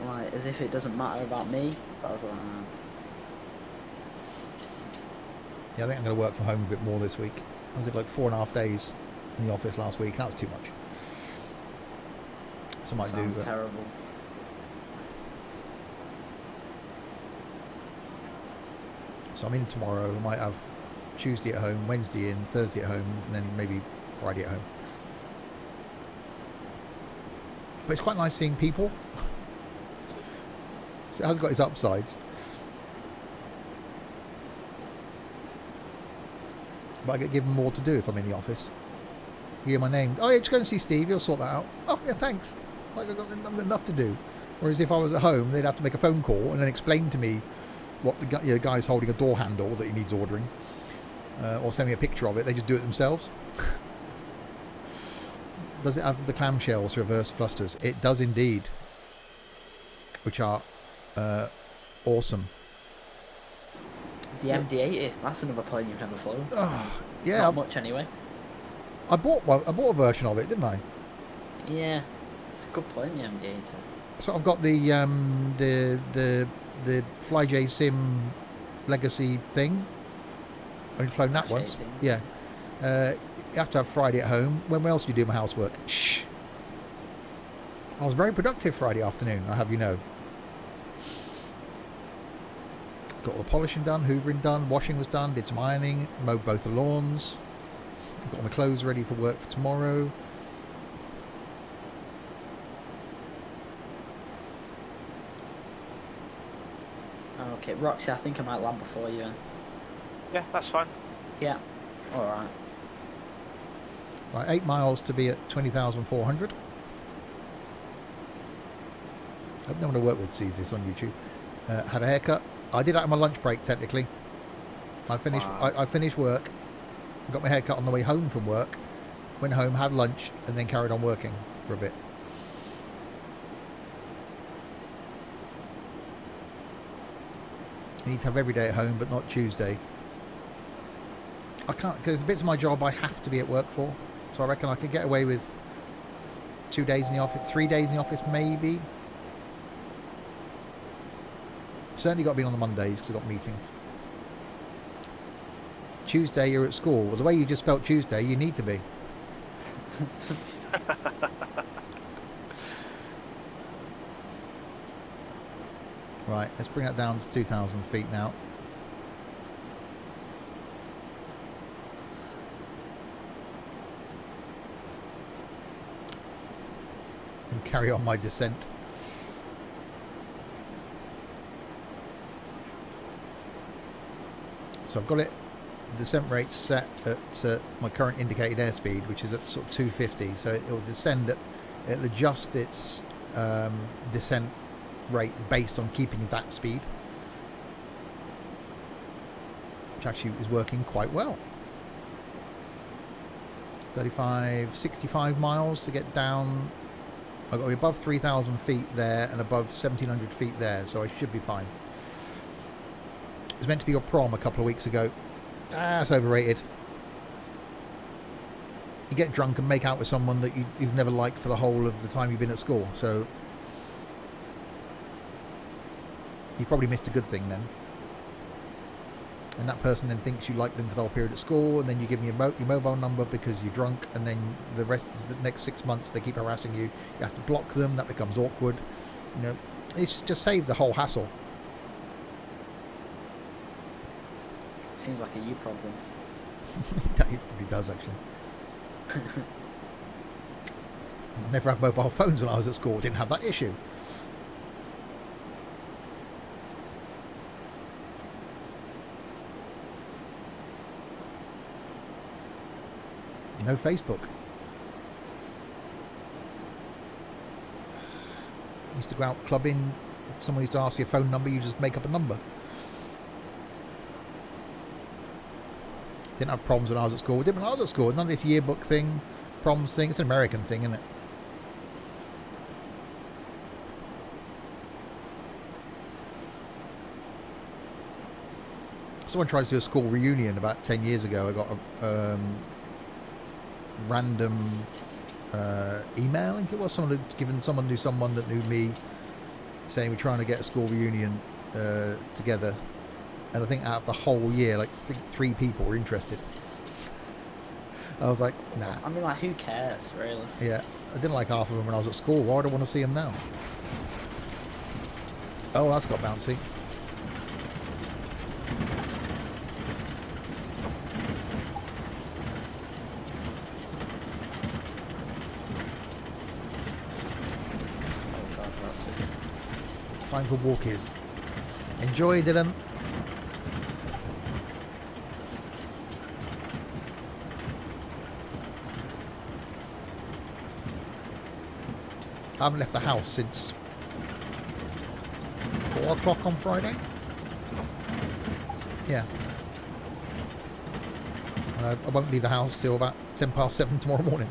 Like, as if it doesn't matter about me. But I was like, Yeah, I think I'm going to work from home a bit more this week. I did like 4.5 days in the office last week, and that was too much. So I might Sounds do. terrible. So I'm in tomorrow. I might have Tuesday at home, Wednesday in, Thursday at home, and then maybe Friday at home. But it's quite nice seeing people. So it has got its upsides. But I get given more to do if I'm in the office. You hear my name. Oh yeah, just go and see Steve. He'll sort that out. Oh yeah, thanks. Like I've got enough to do. Whereas if I was at home, they'd have to make a phone call and then explain to me what the guy's holding a door handle that he needs ordering, or send me a picture of it. They just do it themselves. Does it have the clamshells reverse thrusters? It does indeed, which are awesome. The MD-80, that's another plane you've never flown. Oh, yeah, Not much anyway. I bought a version of it, didn't I? Yeah, it's a good plane, the MD-80. So I've got the FlyJ Sim Legacy thing. I've only flown that once. Yeah. You have to have Friday at home. When else do you do my housework? Shh. I was very productive Friday afternoon, I'll have you know. Got all the polishing done, hoovering done, washing was done, did some ironing, mowed both the lawns. Got all my clothes ready for work for tomorrow. Okay, Roxy, I think I might land before you then. Yeah, that's fine. Yeah, alright. Right, 8 miles to be at 20,400. I hope no one to work with sees this on YouTube. Had a haircut. I did that on my lunch break, technically. I finished. Wow. I finished work, got my haircut on the way home from work, went home, had lunch, and then carried on working for a bit. You need to have every day at home, but not Tuesday. I can't, because there's bits of my job I have to be at work for. So I reckon I could get away with 2 days in the office, 3 days in the office, maybe. Certainly got to be on the Mondays because I've got meetings. Tuesday you're at school. Well, the way you just spelt Tuesday, you need to be. Right, let's bring that down to 2,000 feet now. And carry on my descent. So I've got it, descent rate set at my current indicated airspeed, which is at sort of 250. So it'll descend it'll adjust its descent rate based on keeping that speed, which actually is working quite well. 65 miles to get down. I've got to be above 3,000 feet there and above 1,700 feet there, so I should be fine. It was meant to be your prom a couple of weeks ago. It's overrated. You get drunk and make out with someone that you've never liked for the whole of the time you've been at school, so you probably missed a good thing then. And that person then thinks you like them for the whole period at school, and then you give them your mobile number because you're drunk, and then the rest of the next 6 months they keep harassing you. You have to block them. That becomes awkward. You know, it just saves the whole hassle. Seems like a you problem. It does actually. I never had mobile phones when I was at school. Didn't have that issue. No Facebook. Used to go out clubbing. If someone used to ask you a phone number, you just make up a number. Didn't have proms when I was at school. Didn't when I was at school. None of this yearbook thing, proms thing. It's an American thing, isn't it? Someone tried to do a school reunion about 10 years ago. I got a random email. I think it was someone had given someone that knew me, saying we're trying to get a school reunion together. And I think out of the whole year, like 3 people were interested. I was like, nah. I mean, like, who cares, really? Yeah, I didn't like half of them when I was at school. Why do I want to see them now? Oh, that's got bouncy. Oh, God, that's it. Time for walkies. Enjoy, Dylan. I haven't left the house since 4 o'clock on Friday. Yeah. And I won't leave the house till about 10 past 7 tomorrow morning.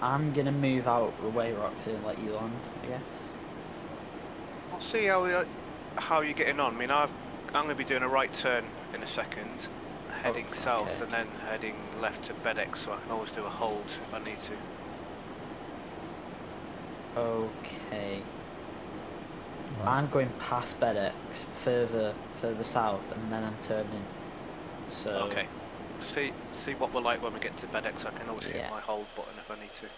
I'm gonna move out the way, Roxy, and let you land, I guess. I'll see how you're getting on. I mean, I'm going to be doing a right turn in a second, heading south, okay. and then heading left to Bedex, so I can always do a hold if I need to. Okay. Right. I'm going past Bedex, further south, and then I'm turning. So. Okay. See what we're like when we get to Bedex. I can always hit Yeah. my hold button if I need to.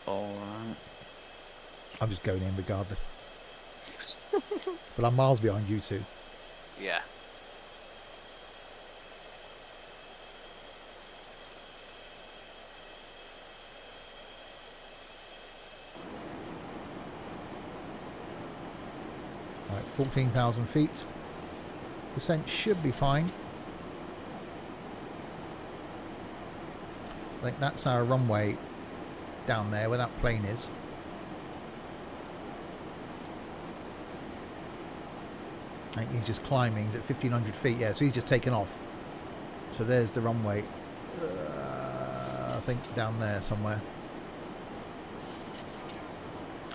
Alright. I'm just going in regardless. But I'm miles behind you two. Yeah. Right, 14,000 feet. Descent should be fine. I think that's our runway down there where that plane is. I think he's just climbing. He's at 1,500 feet. Yeah, so he's just taken off. So there's the runway. I think down there somewhere.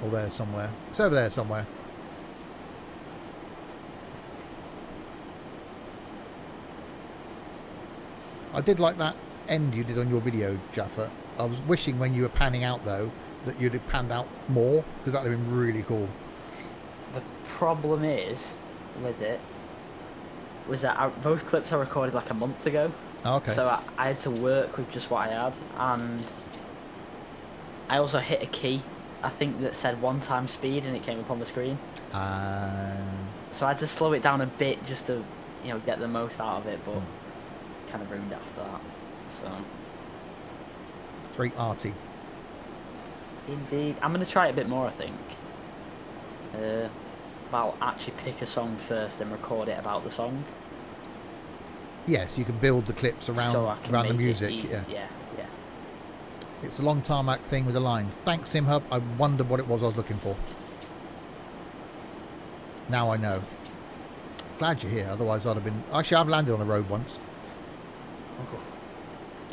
Or there somewhere. It's over there somewhere. I did like that end you did on your video, Jaffa. I was wishing when you were panning out, though, that you'd have panned out more, because that would have been really cool. The problem is with it was that those clips I recorded like a month ago. Oh, okay. So I had to work with just what I had, and I also hit a key, I think, that said 1 time speed, and it came up on the screen. So I had to slow it down a bit just to, you know, get the most out of it, but kind of ruined it after that. So It's very arty. indeed, I'm gonna try it a bit more, I think. I'll actually pick a song first and record it about the song. Yes, you can build the clips around So I can around the make it music. easy. Yeah. Yeah. It's a long tarmac thing with the lines. Thanks, SimHub. I wondered what it was I was looking for. Now I know. Glad you're here. Otherwise, I'd have been. Actually, I've landed on a road once.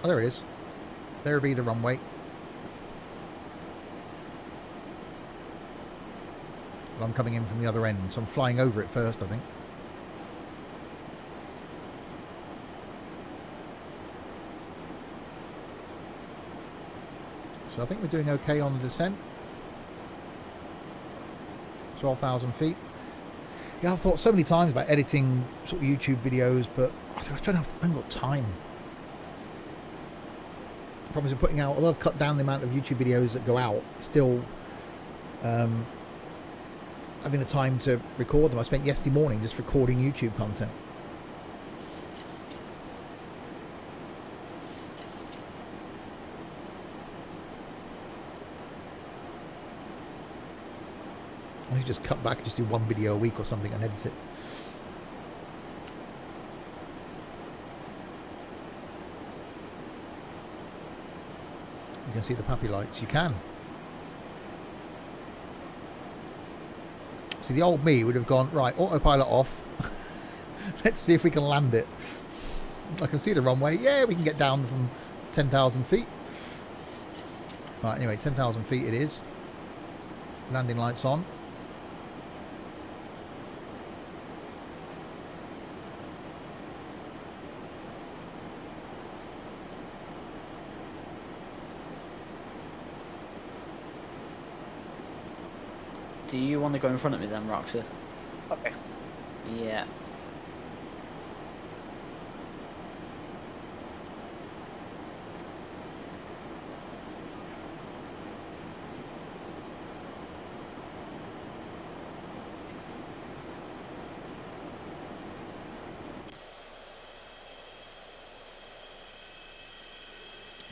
Oh, there it is. There would be the runway. And I'm coming in from the other end, so I'm flying over it first, I think. So I think we're doing okay on the descent. 12,000 feet. Yeah, I've thought so many times about editing sort of YouTube videos, but I haven't got time. The problem is putting out, although I've cut down the amount of YouTube videos that go out, still having the time to record them. I spent yesterday morning just recording YouTube content. I should just cut back and just do 1 video a week or something and edit it. You can see the puppy lights. You can. See, the old me would have gone, right, autopilot off. Let's see if we can land it. I can see the runway. Yeah, we can get down from 10,000 feet. Right, anyway, 10,000 feet it is. Landing lights on. Do you want to go in front of me then, Roxy? Okay. Yeah.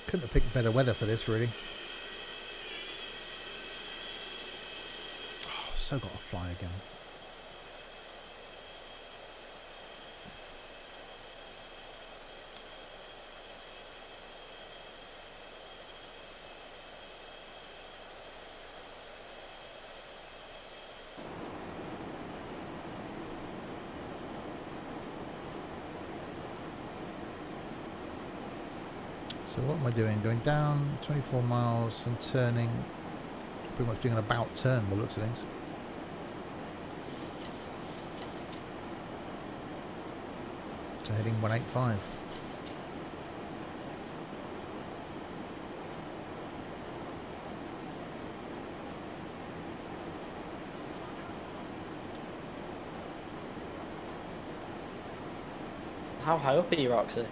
Couldn't have picked better weather for this, really. Oh, so got to fly again. So what am I doing? Going down 24 miles and turning, pretty much doing an about turn by the looks of things. So heading 185. How high up are you, Roxy?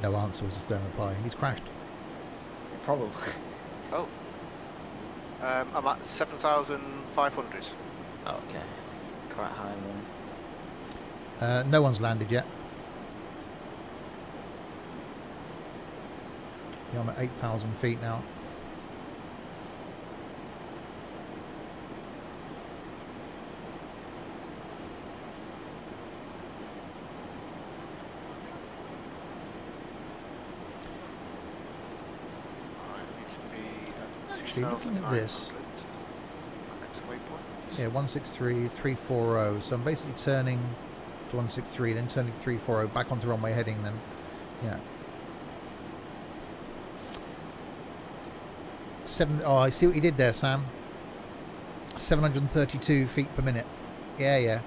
No answer was the stern reply. He's crashed. Probably. Oh. I'm at 7,500. Okay. Quite high then. No one's landed yet. Yeah, I'm at 8,000 feet now. Actually, looking at this, yeah, 163, 340. So I'm basically turning to 163, then turning to 340, back onto runway heading, then, yeah. Oh, I see what you did there, Sam. 732 feet per minute. Yeah, yeah.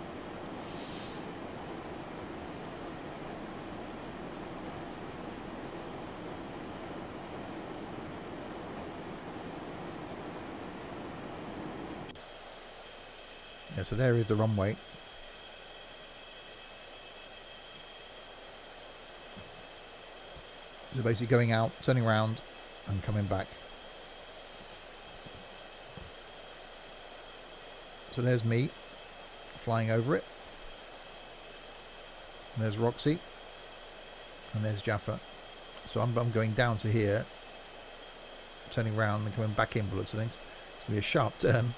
Yeah, so there is the runway. So basically going out, turning around and coming back. So there's me flying over it. And there's Roxy. And there's Jaffa. So I'm going down to here, turning around and coming back in by the looks of things. It's going to be a sharp turn.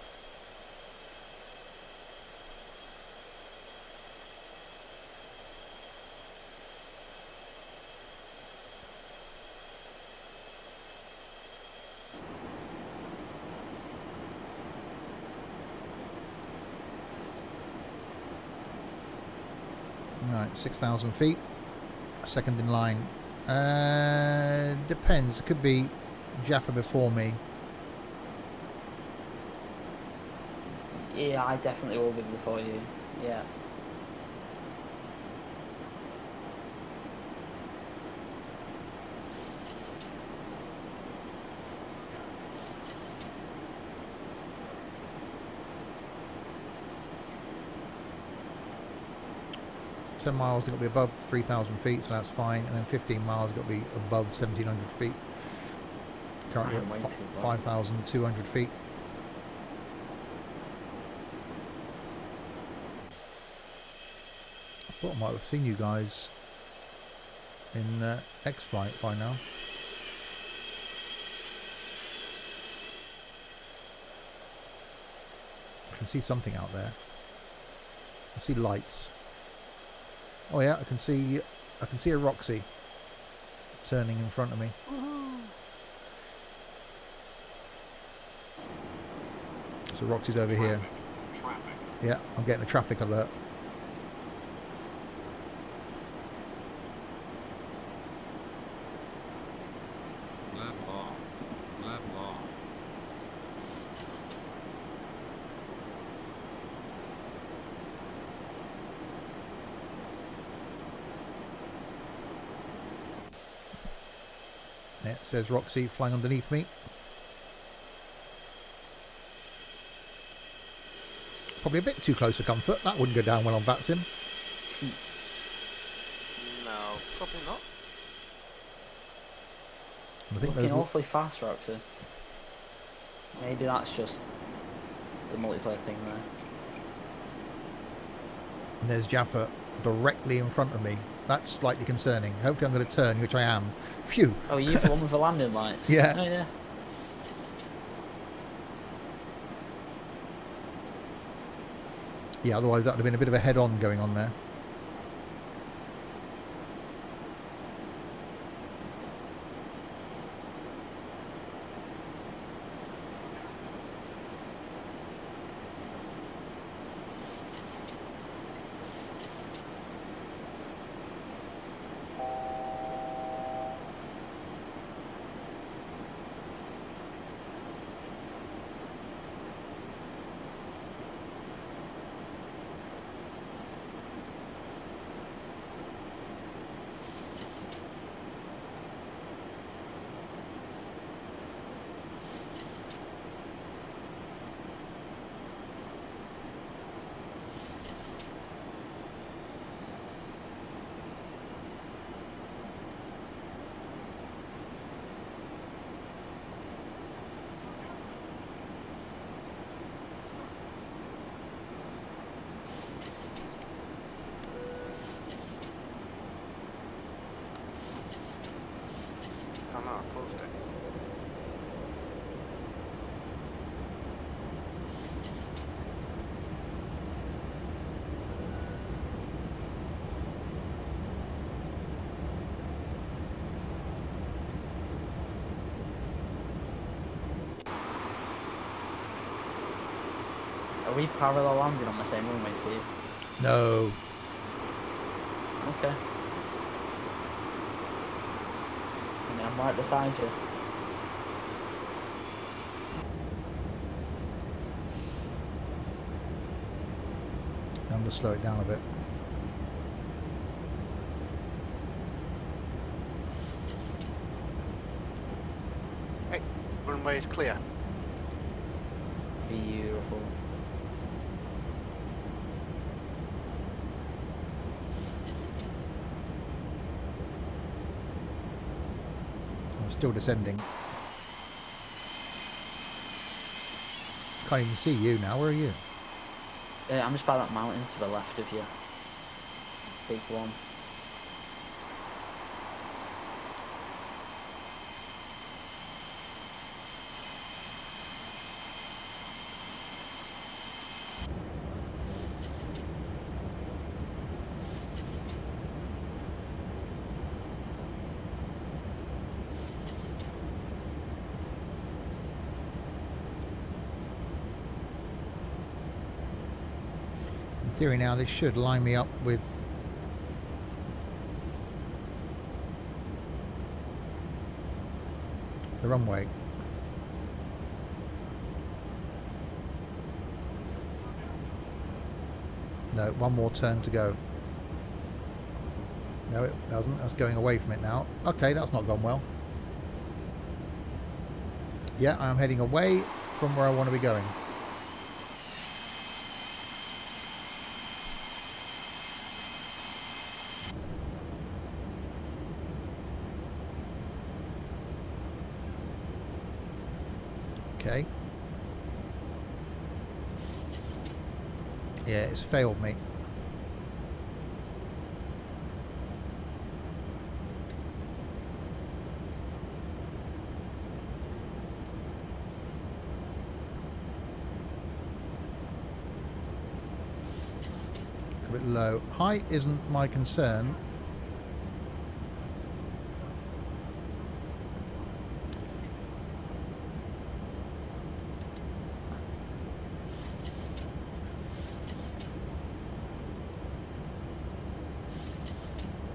Right, 6,000 feet. Second in line. Depends. It could be Jaffa before me. Yeah, I definitely will be before you. Yeah. Ten miles, got to be above 3,000 feet, so that's fine. And then 15 miles, got to be above 1,700 feet. Currently at 5,200 feet. I thought I might have seen you guys in X-Flight by now. I can see something out there. I see lights. Oh yeah, I can see a Roxy turning in front of me. So Roxy's over here. Yeah, I'm getting a traffic alert. Yeah, so there's Roxy flying underneath me. Probably a bit too close for comfort. That wouldn't go down well on Vatsim. No, probably not. And I think Looking those awfully fast, Roxy. Maybe that's just the multiplayer thing there. and there's Jaffa directly in front of me. That's slightly concerning. Hopefully I'm going to turn, which I am. Phew. Oh, you've the one with the landing lights? Yeah. Oh, yeah. Yeah, otherwise that would have been a bit of a head-on going on there. Oh no, I closed it. Are we parallel landing on the same runway, Steve? No. Okay. I mean, I'm right beside you. I'm going to slow it down a bit. Hey, runway is clear. Beautiful. I'm still descending. Can't even see you now. Where are you? I'm just by that mountain to the left of you. Big one. In theory now this should line me up with the runway. No, one more turn to go. No, it doesn't. That's going away from it now. Okay, that's not gone well. Yeah, I'm heading away from where I want to be going. Okay. Yeah, it's failed me. A bit low. Height isn't my concern.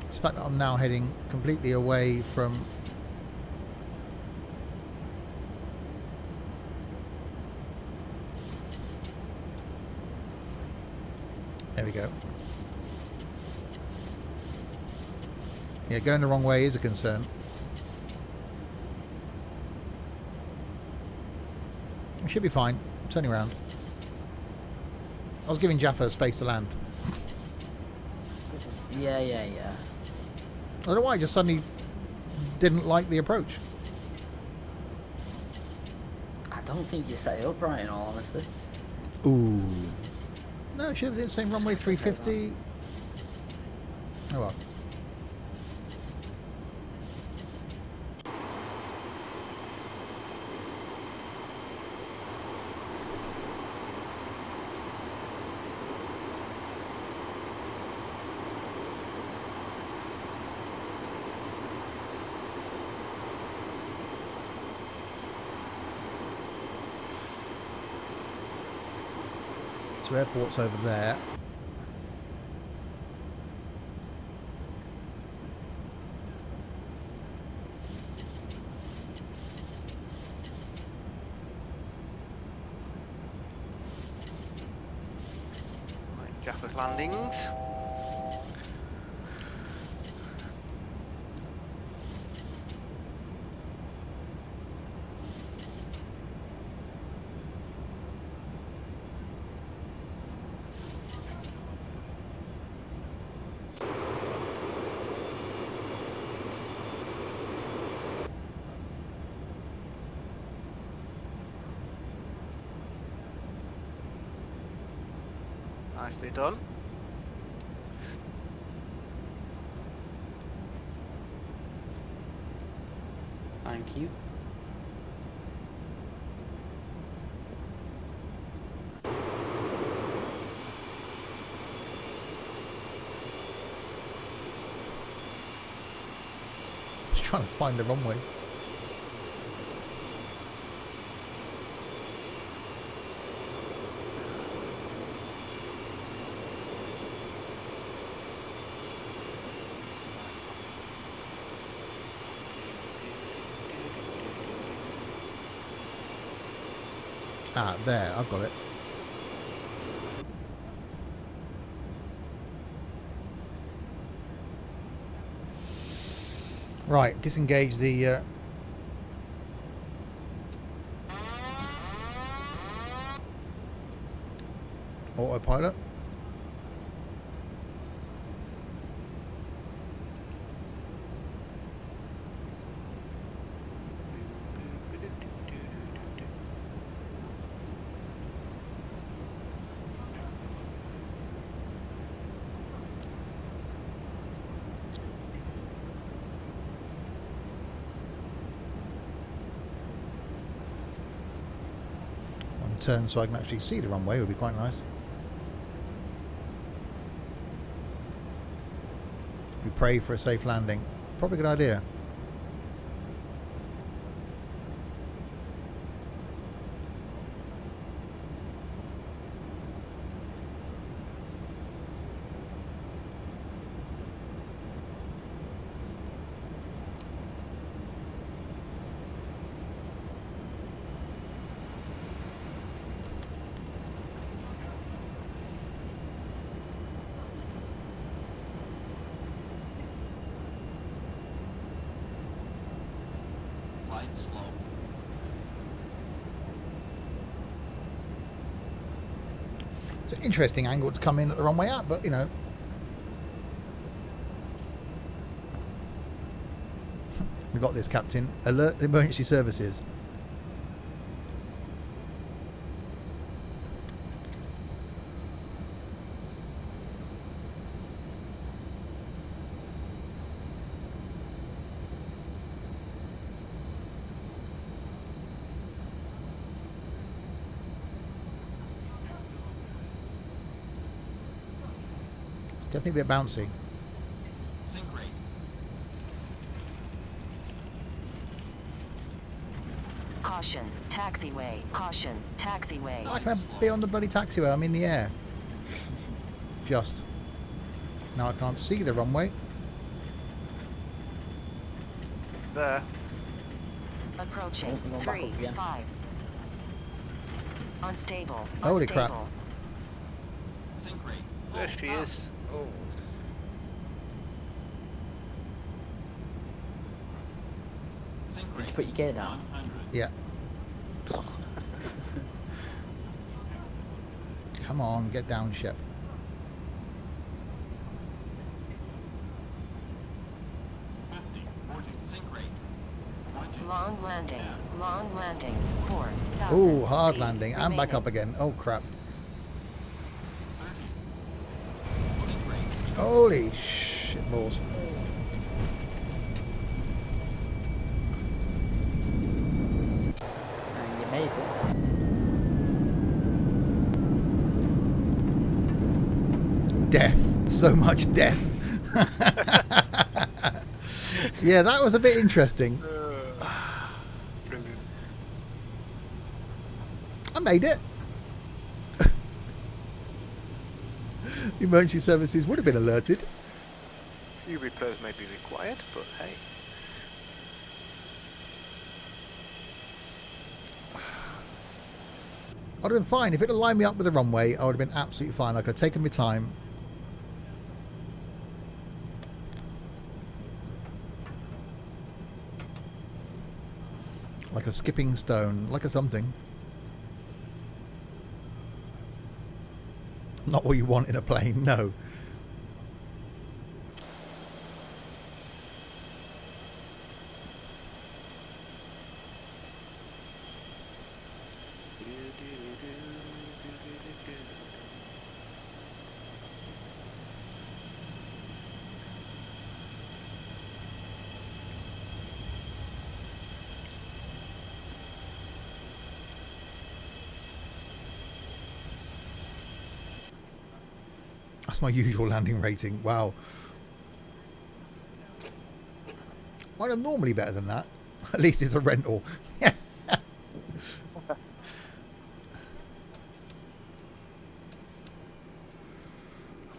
It's the fact that I'm now heading completely away from there we go. Yeah, going the wrong way is a concern. Should be fine. Turning around. I was giving Jaffa space to land. Yeah. I don't know why, I just suddenly didn't like the approach. I don't think you set it up right, in all honesty. Ooh. No, it should have been the same runway 350. Oh well. So airport's over there. Right, Jaffa's landings. Nicely done. Thank you. Just trying to find the runway. Ah, there, I've got it. Right, disengage the autopilot. Turn so I can actually see the runway would be quite nice. We pray for a safe landing. Probably a good idea. It's an interesting angle to come in at the runway at, but you know. We got this, Captain. Alert the emergency services. Definitely a bit bouncy. Caution, taxiway. Caution, taxiway. How can I be on the bloody taxiway? I'm in the air. Just. Now I can't see the runway. There. Approaching. Going back 3, up again. 5. Unstable. Holy crap. Unstable. There she is. Oh. Did you put your gear down? Yeah. Come on, get down, ship. Long landing. Long landing. 4,000 Oh, hard feet landing. And back remaining. up again. Oh, crap. Holy shit balls. And you made it. Death. So much death. Yeah, that was a bit interesting. Brilliant. I made it. Emergency services would have been alerted. A few repairs may be required, but hey. I'd have been fine. If it had lined me up with the runway, I would have been absolutely fine. I could have taken my time. Like a skipping stone, like a something. Not what you want in a plane, no. That's my usual landing rating. Wow. Mine are normally better than that. At least it's a rental.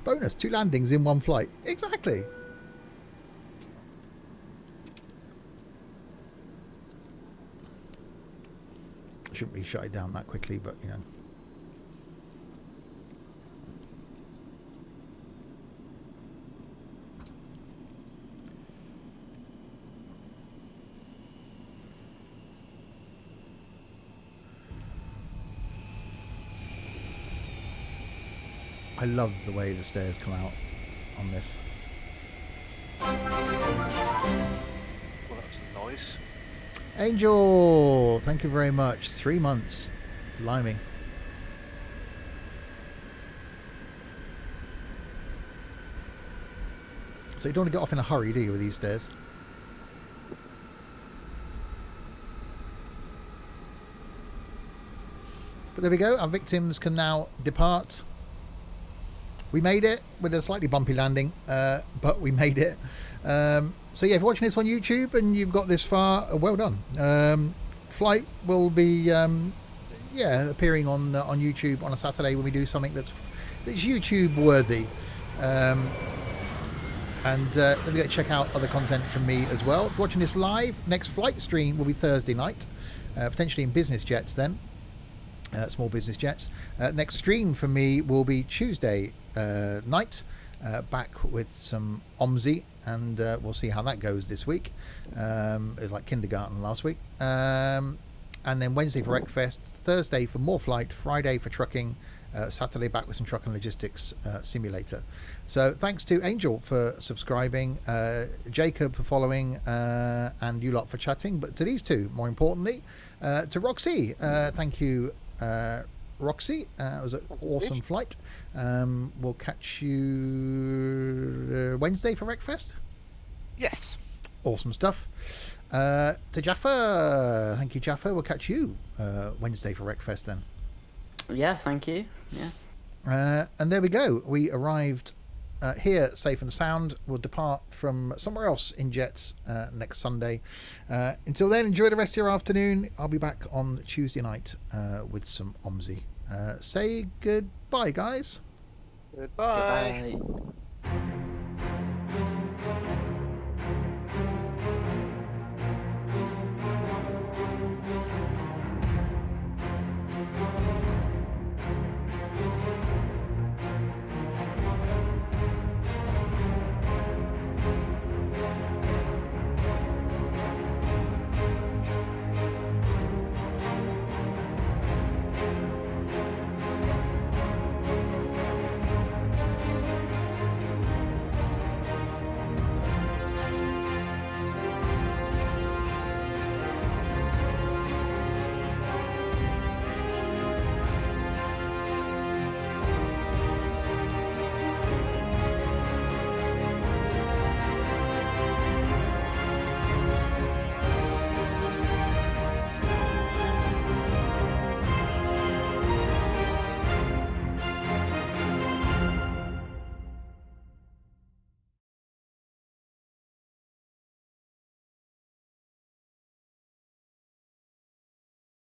Bonus, 2 landings in 1 flight. Exactly. I shouldn't really shut it down that quickly, but you know. I love the way the stairs come out on this. Well, that's a noise. Angel, thank you very much. 3 months. Blimey. So you don't want to get off in a hurry, do you, with these stairs? But there we go. Our victims can now depart. We made it with a slightly bumpy landing, but we made it. So yeah, if you're watching this on YouTube and you've got this far, well done. Flight will be appearing on YouTube on a Saturday when we do something that's YouTube worthy. And don't forget to check out other content from me as well. If you're watching this live, next flight stream will be Thursday night, potentially in business jets then. Small business jets. Next stream for me will be Tuesday night, back with some OMSI, and we'll see how that goes this week. It was like kindergarten last week. And then Wednesday for Wreckfest, Thursday for more flight, Friday for trucking, Saturday back with some truck and logistics simulator. So thanks to Angel for subscribing, Jacob for following, and you lot for chatting. But to these two, more importantly, to Roxy, thank you, Roxy. It was an awesome flight. We'll catch you Wednesday for Wreckfest. Yes. Awesome stuff. To Jaffa, thank you, Jaffa. We'll catch you Wednesday for Wreckfest then. Yeah, thank you. Yeah. And there we go. We arrived here safe and sound. We'll depart from somewhere else in jets next Sunday. Until then, enjoy the rest of your afternoon. I'll be back on Tuesday night with some OMSI. Say goodbye, guys. Goodbye. Goodbye.